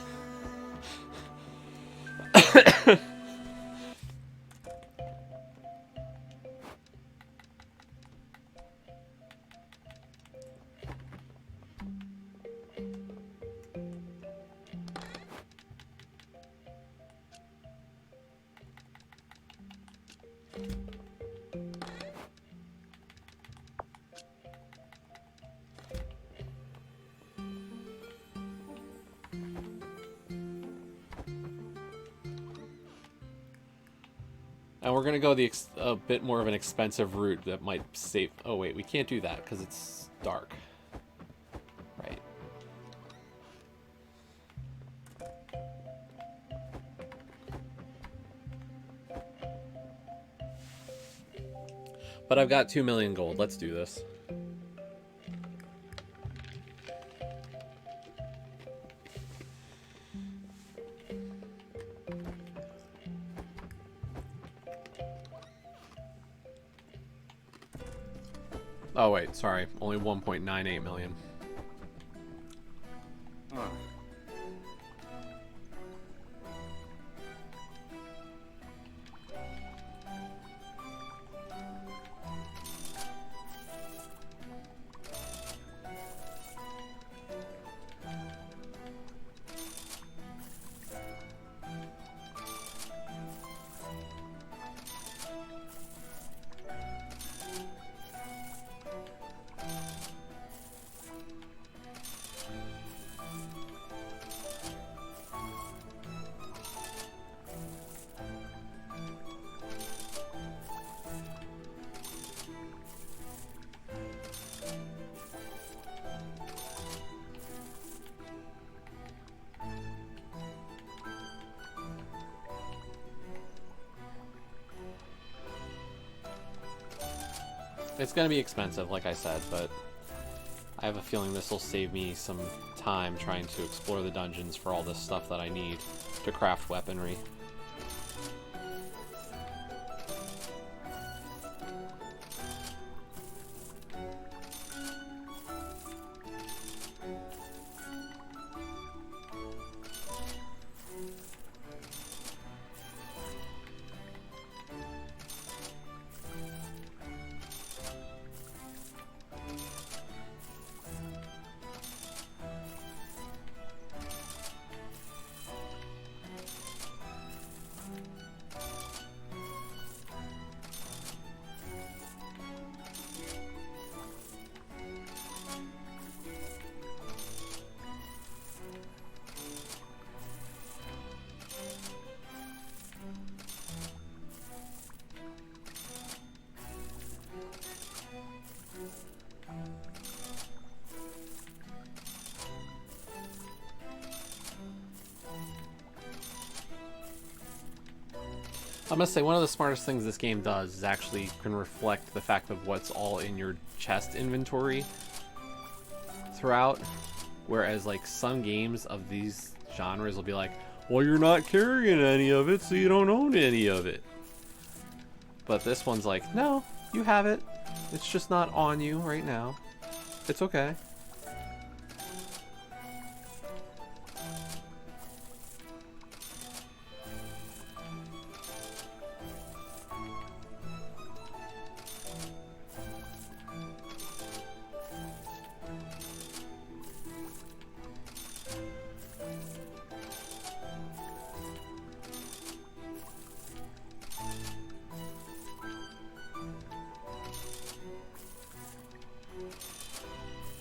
And we're gonna go a bit more of an expensive route that might save. Oh wait, we can't do that because it's dark. Right. But I've got 2 million gold. Let's do this. Oh wait, sorry. Only 1.98 million. It's gonna be expensive, like I said, but I have a feeling this will save me some time trying to explore the dungeons for all this stuff that I need to craft weaponry. I must say, one of the smartest things this game does is actually can reflect the fact of what's all in your chest inventory throughout. Whereas, like, some games of these genres will be like, well, you're not carrying any of it, so you don't own any of it. But this one's like, no, you have it. It's just not on you right now. It's okay.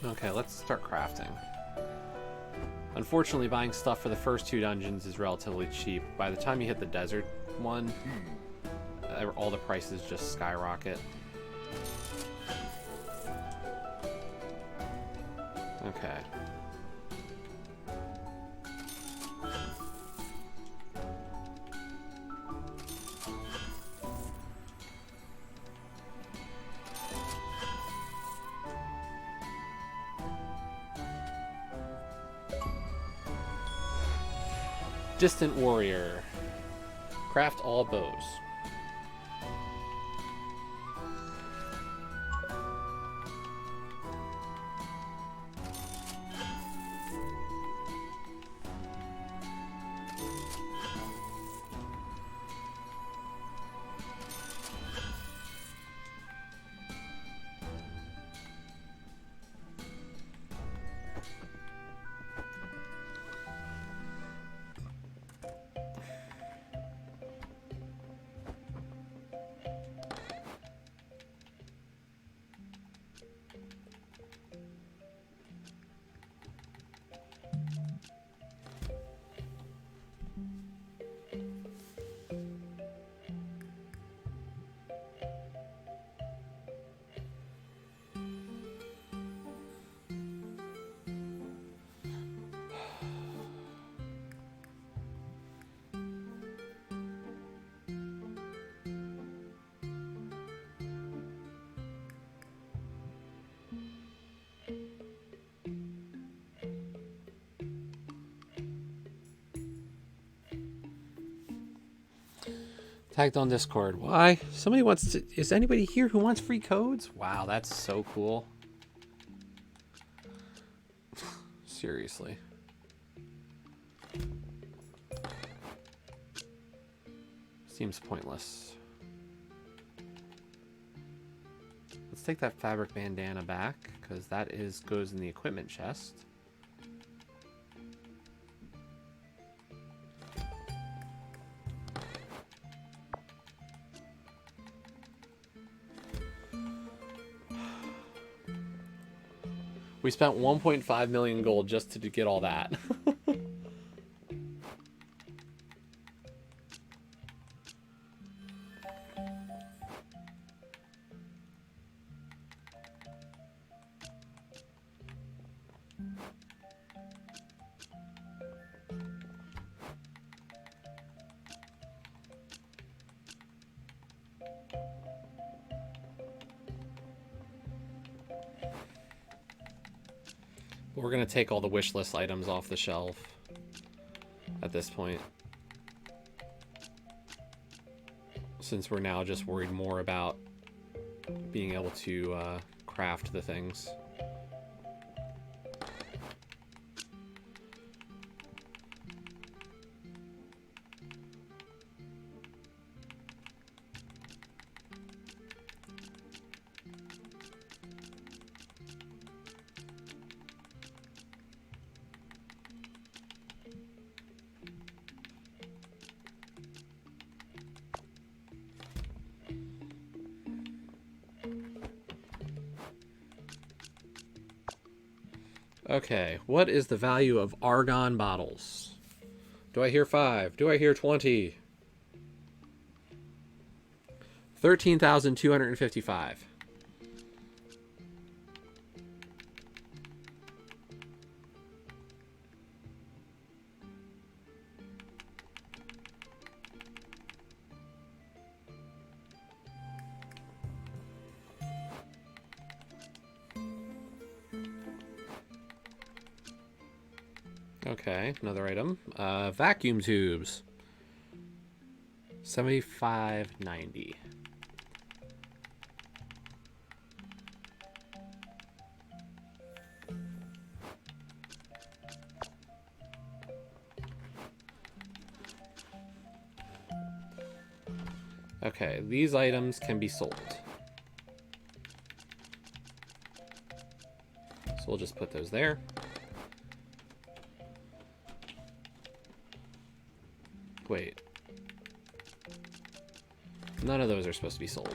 Okay, let's start crafting. Unfortunately, buying stuff for the first 2 dungeons is relatively cheap. By the time you hit the desert one, all the prices just skyrocket. Okay. Distant Warrior. Craft all bows. Tagged on Discord. Why? Somebody wants to... Is anybody here who wants free codes? Wow, that's so cool. Seriously. Seems pointless. Let's take that fabric bandana back, because that goes in the equipment chest. We spent 1.5 million gold just to get all that. We're going to take all the wish list items off the shelf at this point, since we're now just worried more about being able to craft the things. Okay, what is the value of argon bottles? Do I hear 5? Do I hear 20? 13,255. Okay, another item. Vacuum tubes. 75.90. Okay, these items can be sold. So we'll just put those there. Wait. None of those are supposed to be sold.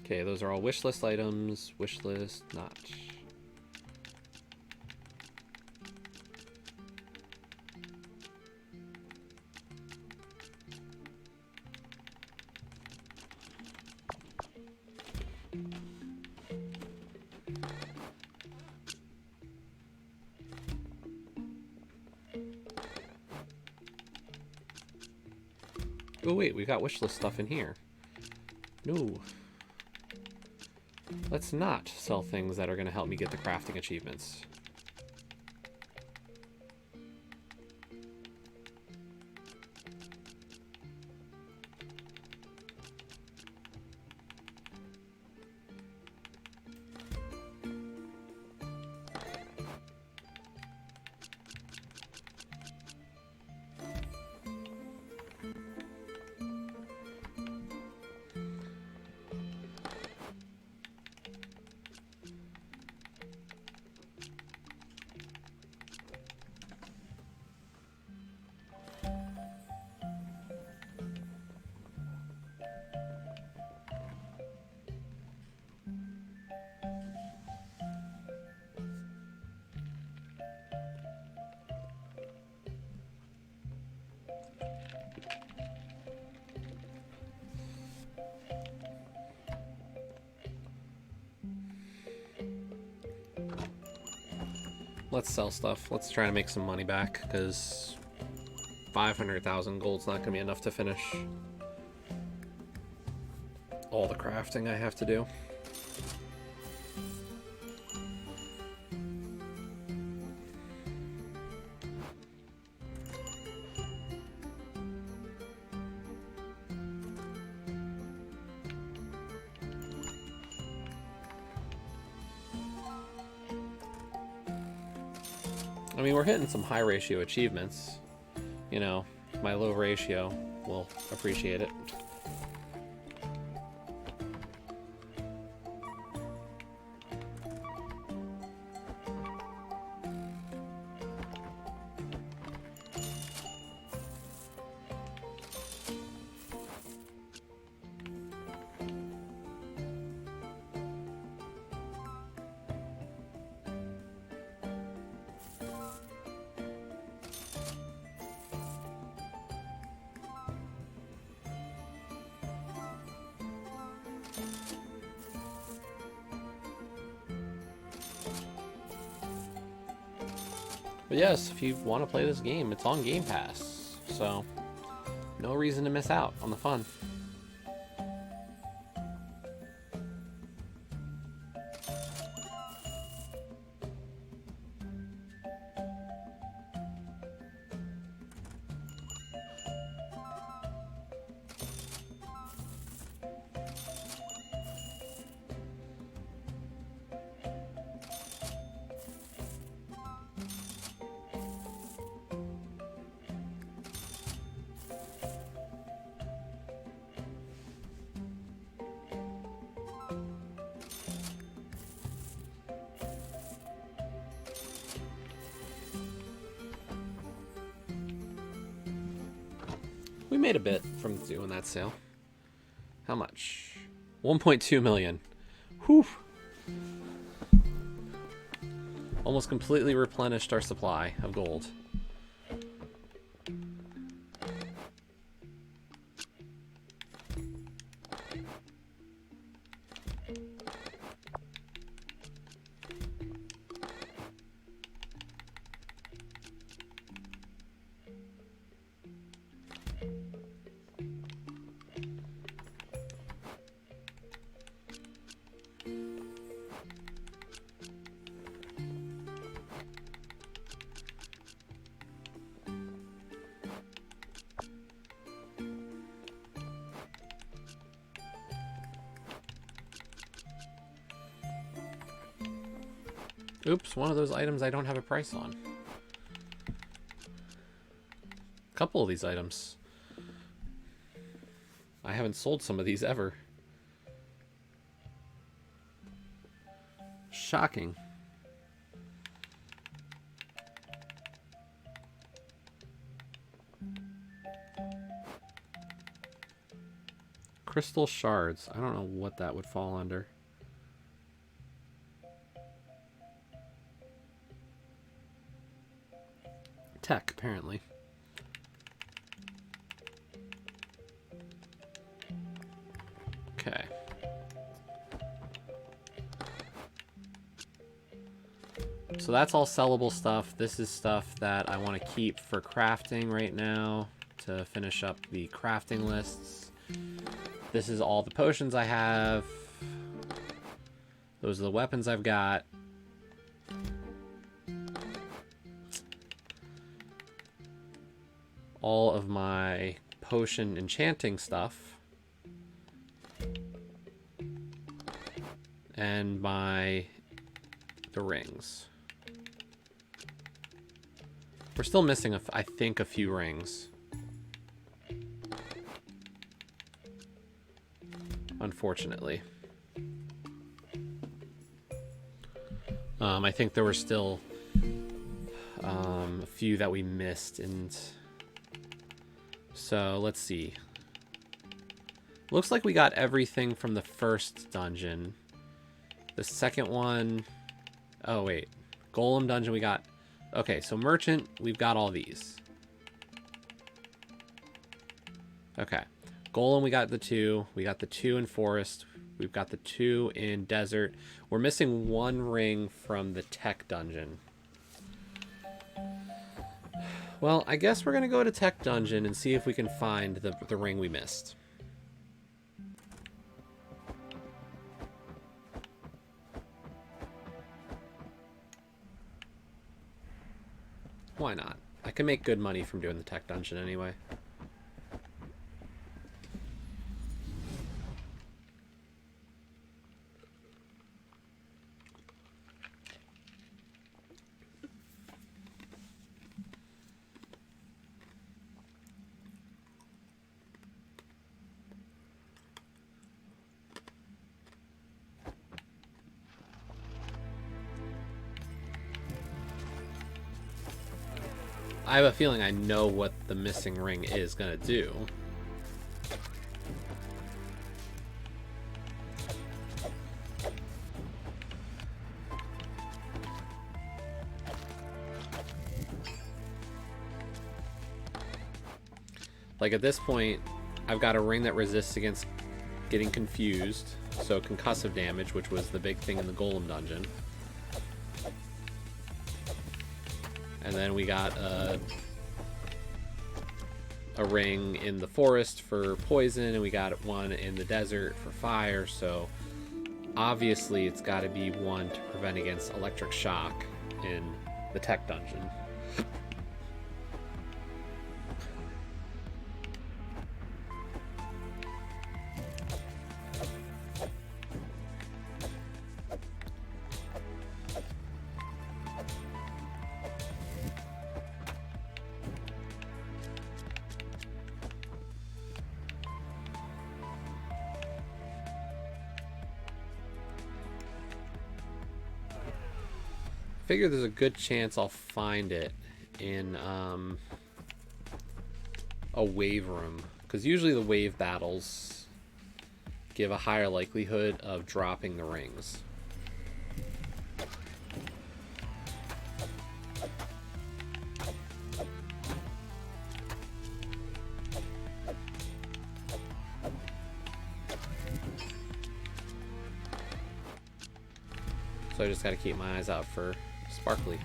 Okay, those are all wish list items. Wish list, not. Oh wait, we got wish list stuff in here. No. Let's not sell things that are going to help me get the crafting achievements. Let's sell stuff. Let's try to make some money back, because 500,000 gold's not going to be enough to finish all the crafting I have to do. I mean, we're hitting some high ratio achievements. You know, my low ratio will appreciate it. But yes, if you want to play this game, it's on Game Pass, so no reason to miss out on the fun. We made a bit from doing that sale. How much? 1.2 million. Whew. Almost completely replenished our supply of gold. Oops, one of those items I don't have a price on. A couple of these items. I haven't sold some of these ever. Shocking. Crystal shards. I don't know what that would fall under. Tech, apparently. Okay. So that's all sellable stuff. This is stuff that I want to keep for crafting right now to finish up the crafting lists. This is all the potions I have. Those are the weapons I've got. All of my potion enchanting stuff. And the rings. We're still missing, I think, a few rings. Unfortunately. I think there were still a few that we missed, and so let's see. Looks like we got everything from the first dungeon. The second one, oh wait, Golem dungeon we got. Okay, so merchant, we've got all these. Okay. Golem, we got the 2. We got the 2 in forest. We've got the 2 in desert. We're missing 1 ring from the tech dungeon. Well, I guess we're going to go to tech dungeon and see if we can find the ring we missed. Why not? I can make good money from doing the tech dungeon anyway. I have a feeling I know what the missing ring is gonna do. Like at this point, I've got a ring that resists against getting confused, so concussive damage, which was the big thing in the Golem dungeon. And then we got a ring in the forest for poison, and we got one in the desert for fire, so obviously it's got to be one to prevent against electric shock in the tech dungeon. Figure there's a good chance I'll find it in a wave room, because usually the wave battles give a higher likelihood of dropping the rings. So I just got to keep my eyes out for sparkly.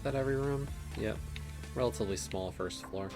that every room? Yep. Relatively small first floor.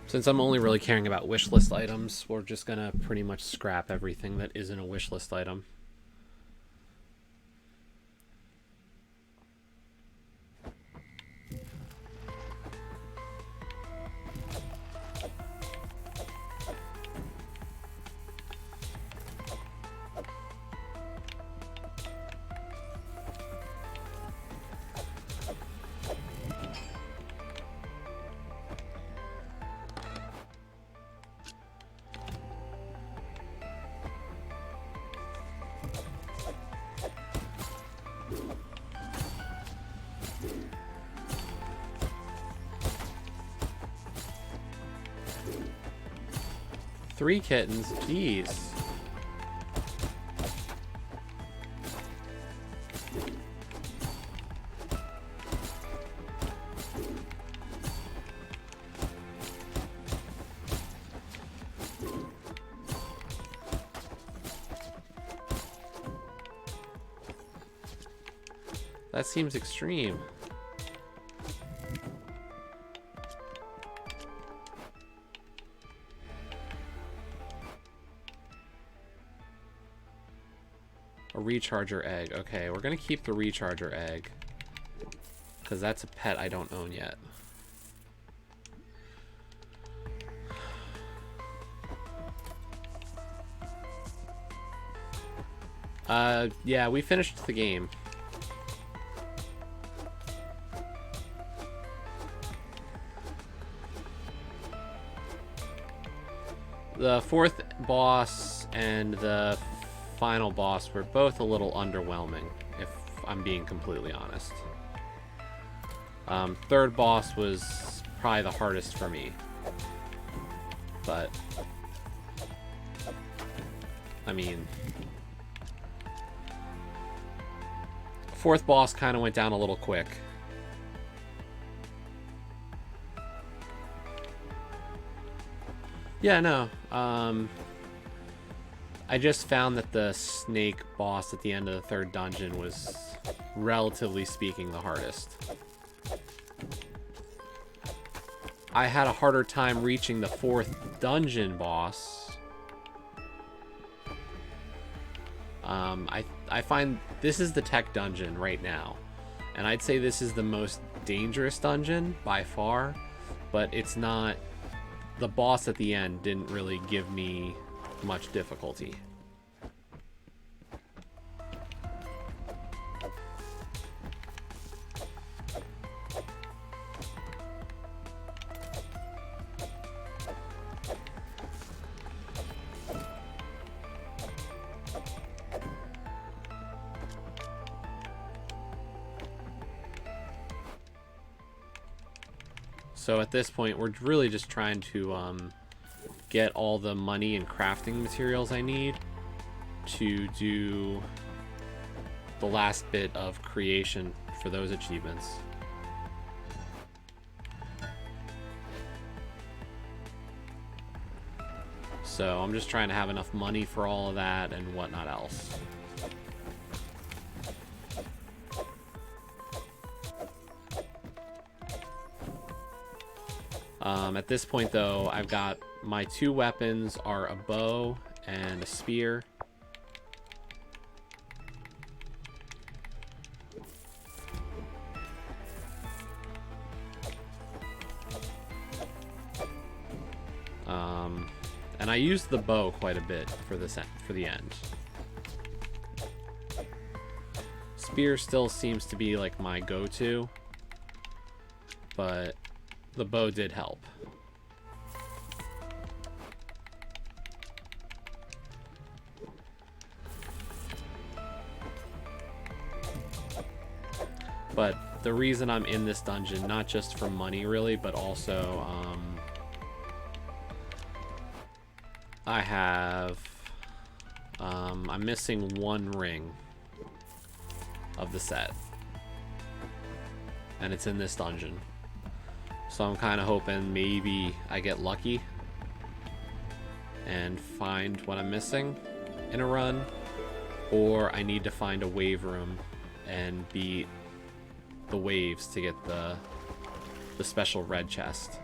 Since I'm only really caring about wishlist items, we're just gonna pretty much scrap everything that isn't a wishlist item. Three kittens, jeez. That seems extreme. A recharger egg. Okay, we're gonna keep the recharger egg, because that's a pet I don't own yet. Yeah, we finished the game. The fourth boss and the final boss were both a little underwhelming, if I'm being completely honest. Third boss was probably the hardest for me. But, I mean, fourth boss kind of went down a little quick. Yeah, no. I just found that the snake boss at the end of the third dungeon was, relatively speaking, the hardest. I had a harder time reaching the fourth dungeon boss. I find this is the tech dungeon right now, and I'd say this is the most dangerous dungeon by far, but it's not. The boss at the end didn't really give me much difficulty. So at this point, we're really just trying to get all the money and crafting materials I need to do the last bit of creation for those achievements. So I'm just trying to have enough money for all of that and whatnot else. At this point, though, I've got my two weapons are a bow and a spear. And I used the bow quite a bit for the end. Spear still seems to be like my go-to, but the bow did help. But the reason I'm in this dungeon, not just for money really, but also I have I'm missing one ring of the set, and it's in this dungeon. So I'm kind of hoping maybe I get lucky and find what I'm missing in a run, or I need to find a wave room and beat the waves to get the special red chest.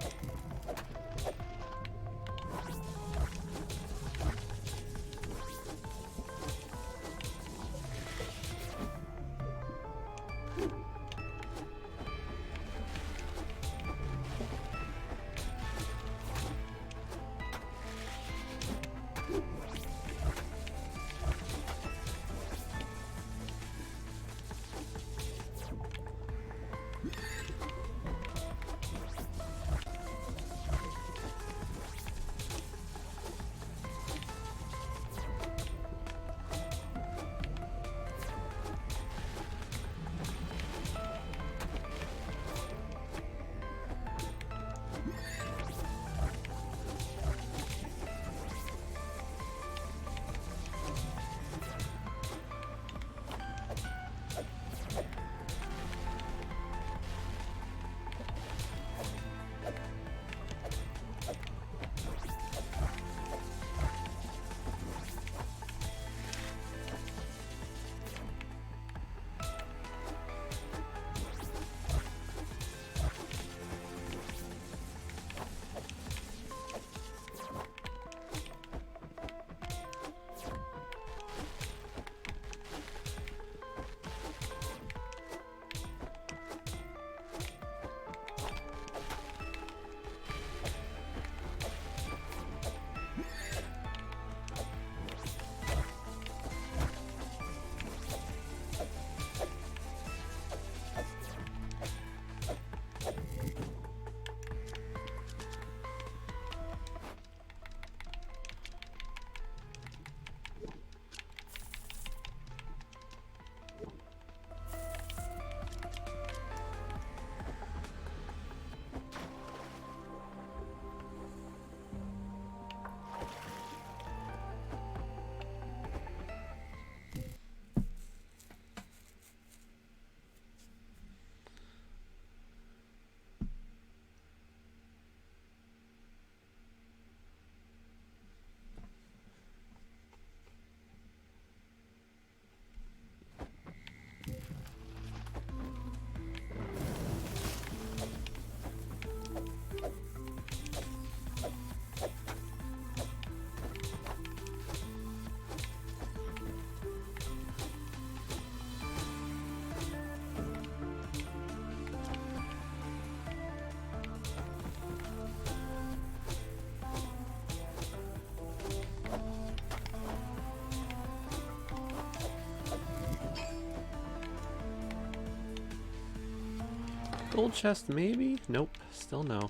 Gold chest, maybe? Nope, still no.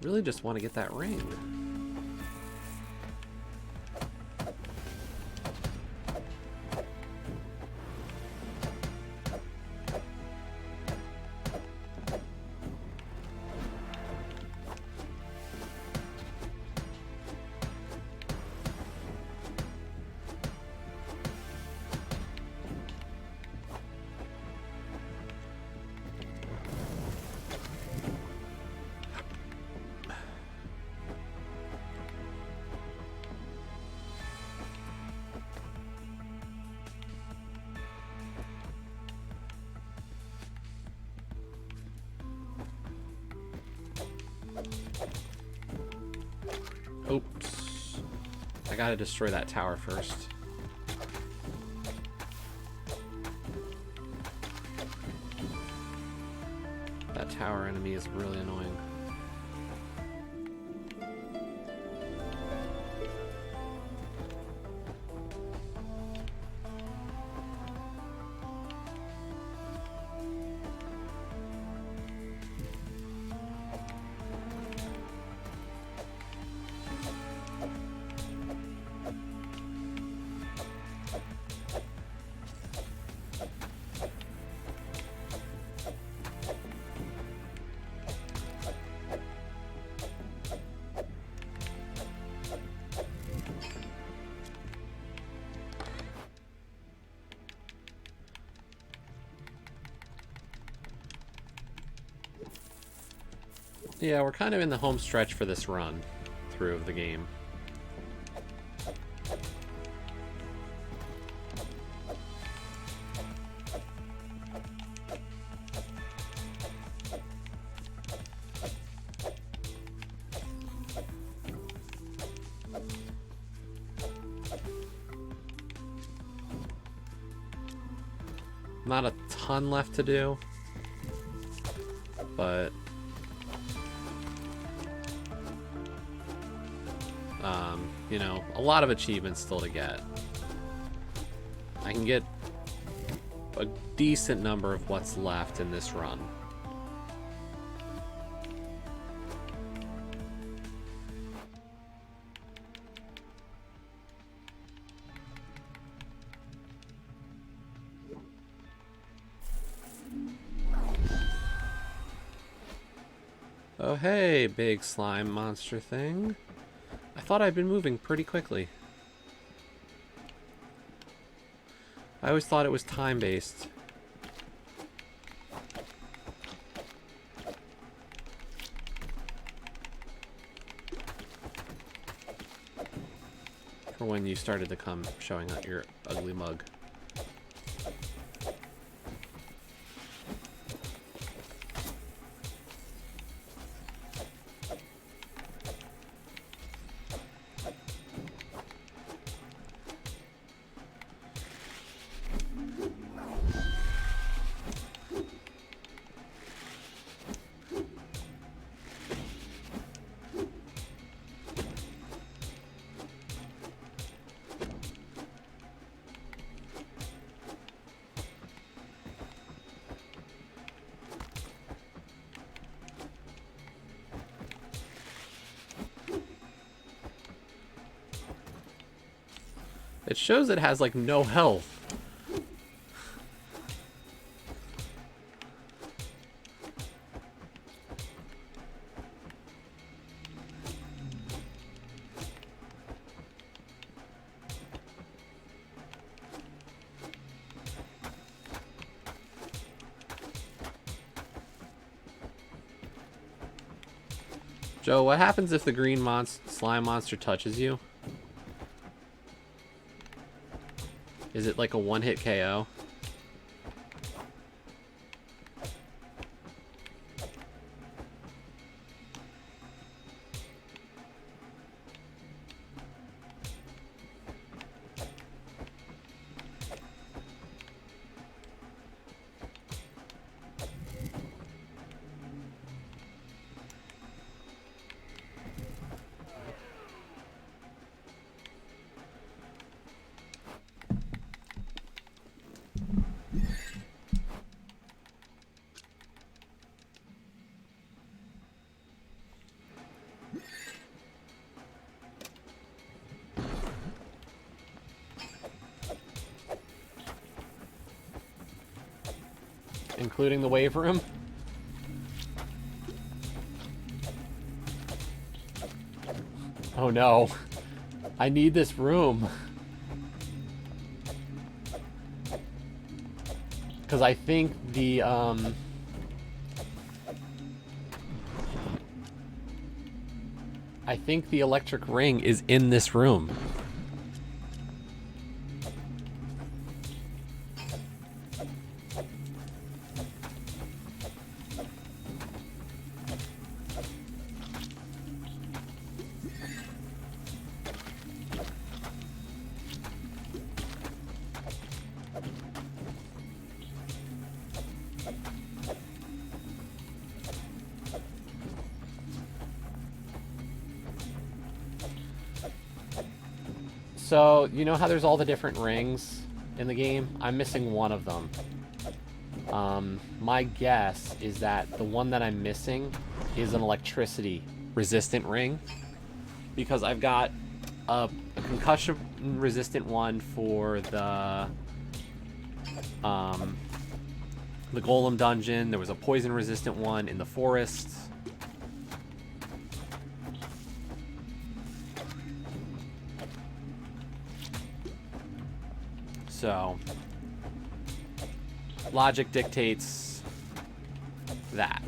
Really just want to get that ring. Oops. I gotta destroy that tower first. That tower enemy is really annoying. Yeah, we're kind of in the home stretch for this run through of the game. Not a ton left to do, but you know, a lot of achievements still to get. I can get a decent number of what's left in this run. Oh hey, big slime monster thing. I thought I'd been moving pretty quickly. I always thought it was time-based. For when you started to come showing out your ugly mug. It shows it has like no health. Joe, what happens if the green slime monster touches you? Is it like a one-hit KO? Including the wave room? Oh no. I need this room. Because I think the, I think the electric ring is in this room. So, you know how there's all the different rings in the game? I'm missing one of them. My guess is that the one that I'm missing is an electricity resistant ring. Because I've got a concussion resistant one for the golem dungeon. There was a poison resistant one in the forest. So, logic dictates that.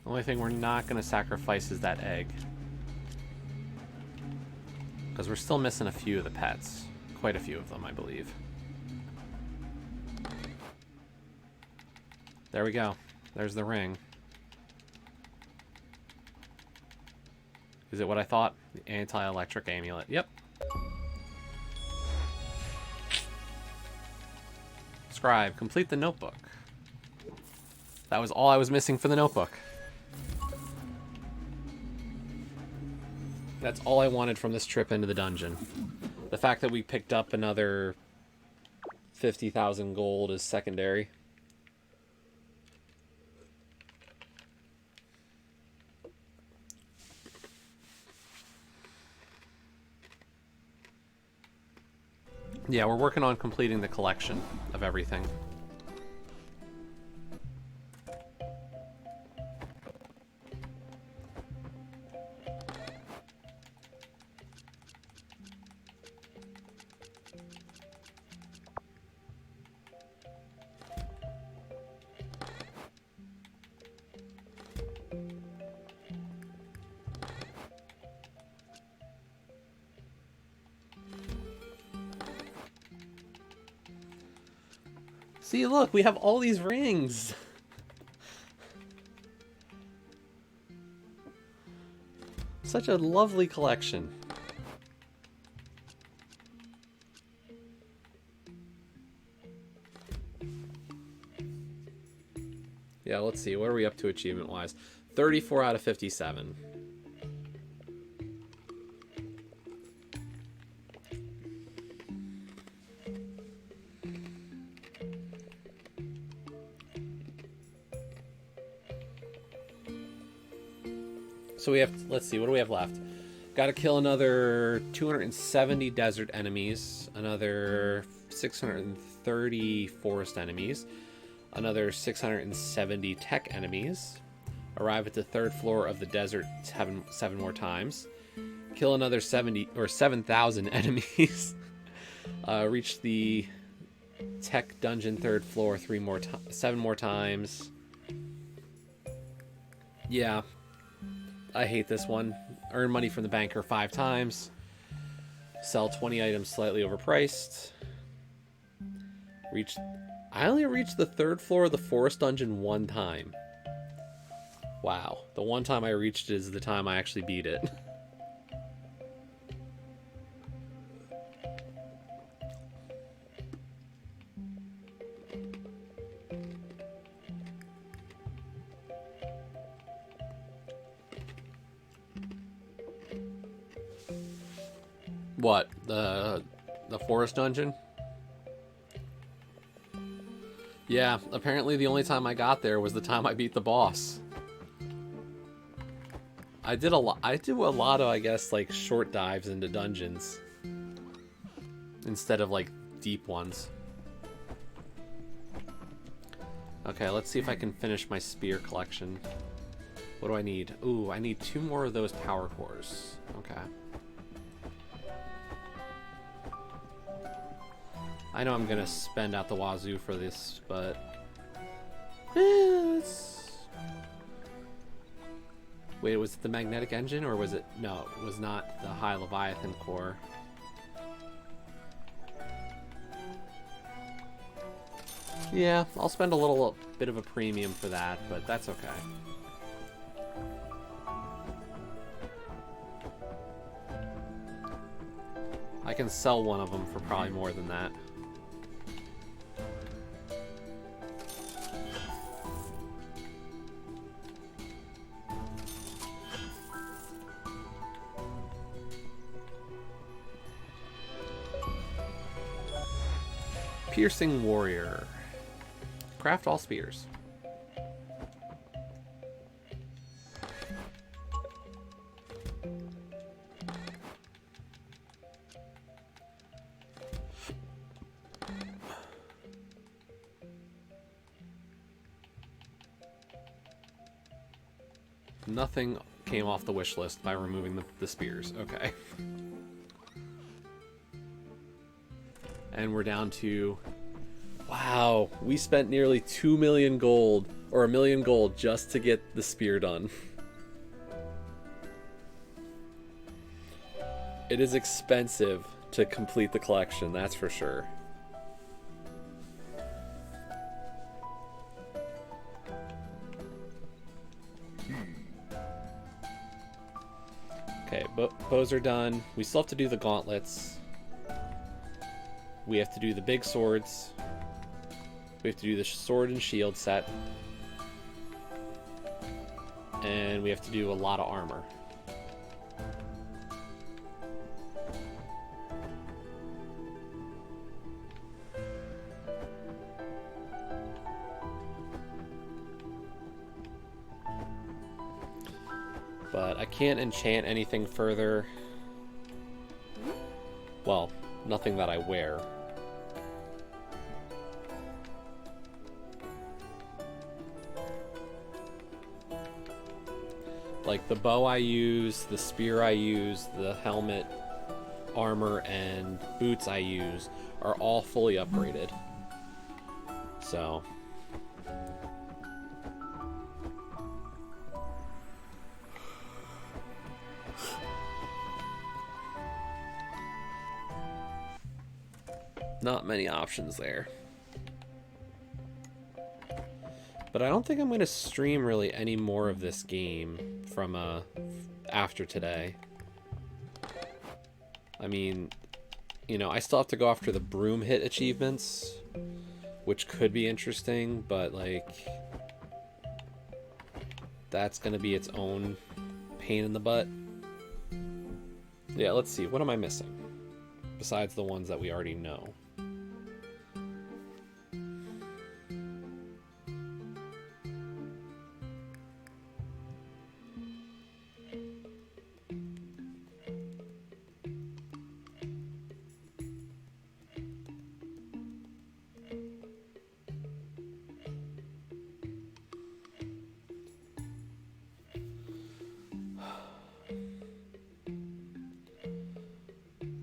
Only thing we're not going to sacrifice is that egg. Because we're still missing a few of the pets. Quite a few of them, I believe. There we go. There's the ring. Is it what I thought? The anti-electric amulet. Yep. Scribe, complete the notebook. That was all I was missing for the notebook. That's all I wanted from this trip into the dungeon. The fact that we picked up another 50,000 gold is secondary. Yeah, we're working on completing the collection of everything. See, look, we have all these rings. Such a lovely collection. Yeah, let's see. What are we up to achievement-wise? 34 out of 57. So we have, let's see, what do we have left? Got to kill another 270 desert enemies, another 630 forest enemies, another 670 tech enemies, arrive at the 3rd floor of the desert seven more times, kill another 7,000 enemies, reach the tech dungeon 3rd floor 7 more times. Yeah. I hate this one. Earn money from the banker 5 times. Sell 20 items slightly overpriced. I only reached the 3rd floor of the forest dungeon 1 time. Wow. The one time I reached it is the time I actually beat it. What? The forest dungeon? Yeah, apparently the only time I got there was the time I beat the boss. I do a lot of, I guess, like, short dives into dungeons instead of, like, deep ones. Okay, let's see if I can finish my spear collection. What do I need? Ooh, I need 2 more of those power cores. Okay. I know I'm gonna spend out the wazoo for this, but wait, was it the magnetic engine, or was it? No, it was not the high Leviathan core. Yeah, I'll spend a little bit of a premium for that, but that's okay. I can sell one of them for probably more than that. Piercing Warrior. Craft all spears. Nothing came off the wish list by removing the spears. Okay. And we're down to... Wow, we spent nearly 2 million gold Or 1,000,000 gold just to get the spear done. It is expensive to complete the collection, that's for sure. Okay, bows are done. We still have to do the gauntlets. We have to do the big swords. We have to do the sword and shield set. And we have to do a lot of armor. But I can't enchant anything further. Well, nothing that I wear. Like the bow I use, the spear I use, the helmet, armor, and boots I use are all fully upgraded. So... not many options there. But I don't think I'm going to stream really any more of this game from after today. I mean, you know, I still have to go after the broom hit achievements, which could be interesting, but like that's going to be its own pain in the butt. Yeah, let's see. What am I missing? Besides the ones that we already know.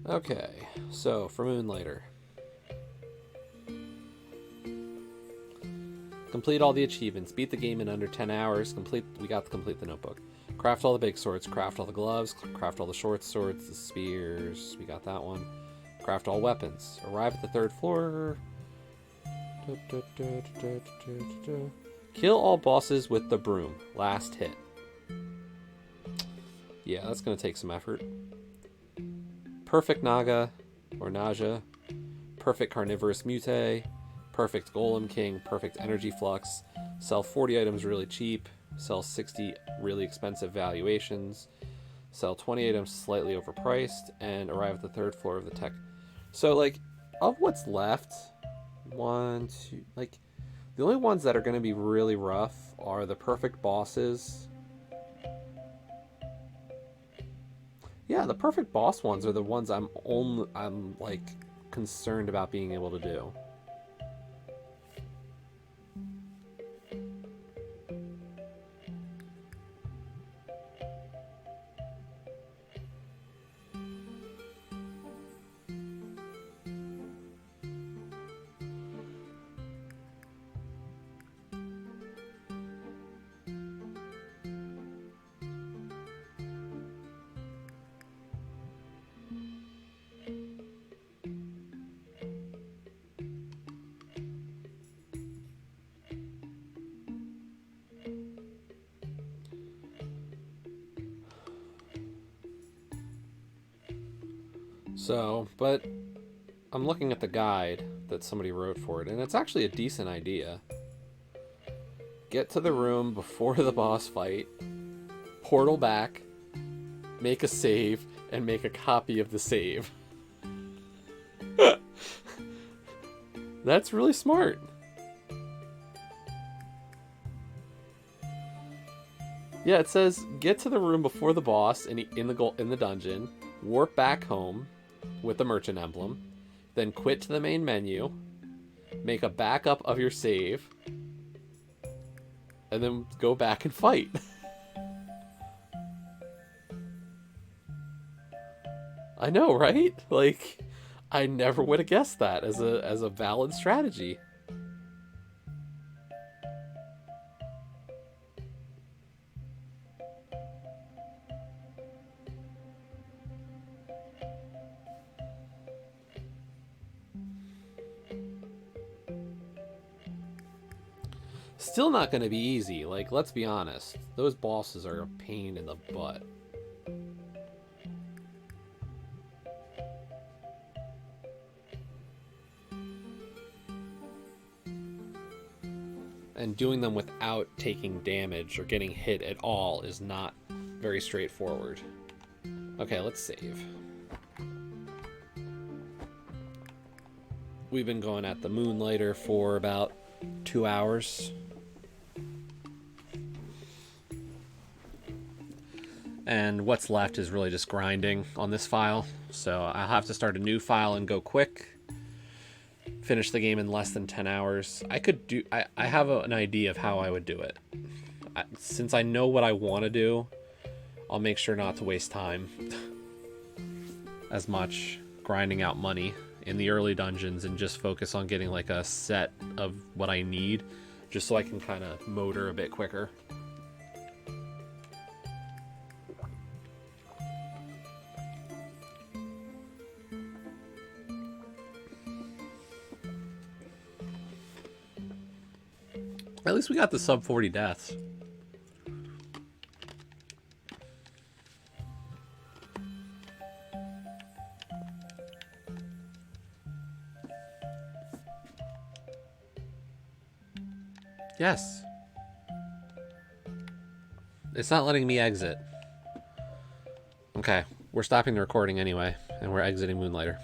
Okay, so for Moonlighter. Complete all the achievements. Beat the game in under 10 hours. We got to complete the notebook. Craft all the big swords. Craft all the gloves. Craft all the short swords. The spears. We got that one. Craft all weapons. Arrive at the 3rd floor. Kill all bosses with the broom. Last hit. Yeah, that's going to take some effort. Perfect Naga, or Naja, perfect Carnivorous Mute, perfect Golem King, perfect Energy Flux, sell 40 items really cheap, sell 60 really expensive valuations, sell 20 items slightly overpriced, and arrive at the 3rd floor of the tech. So, like, of what's left, 1, 2, like, the only ones that are going to be really rough are the perfect bosses. Yeah, the perfect boss ones are the ones I'm like concerned about being able to do. So, but I'm looking at the guide that somebody wrote for it, and it's actually a decent idea. Get to the room before the boss fight, portal back, make a save, and make a copy of the save. That's really smart. Yeah, it says get to the room before the boss in the dungeon, warp back home with the merchant emblem, then quit to the main menu, make a backup of your save, and then go back and fight. I know, right? Like, I never would have guessed that as a valid strategy. Still not going to be easy. Like, let's be honest. Those bosses are a pain in the butt. And doing them without taking damage or getting hit at all is not very straightforward. Okay, let's save. We've been going at the Moonlighter for about 2 hours. And what's left is really just grinding on this file. So I'll have to start a new file and go quick. Finish the game in less than 10 hours. I have an idea of how I would do it. Since I know what I want to do, I'll make sure not to waste time as much grinding out money in the early dungeons and just focus on getting like a set of what I need, just so I can kind of motor a bit quicker. At least we got the sub 40 deaths. Yes. It's not letting me exit. Okay, we're stopping the recording anyway, and we're exiting Moonlighter.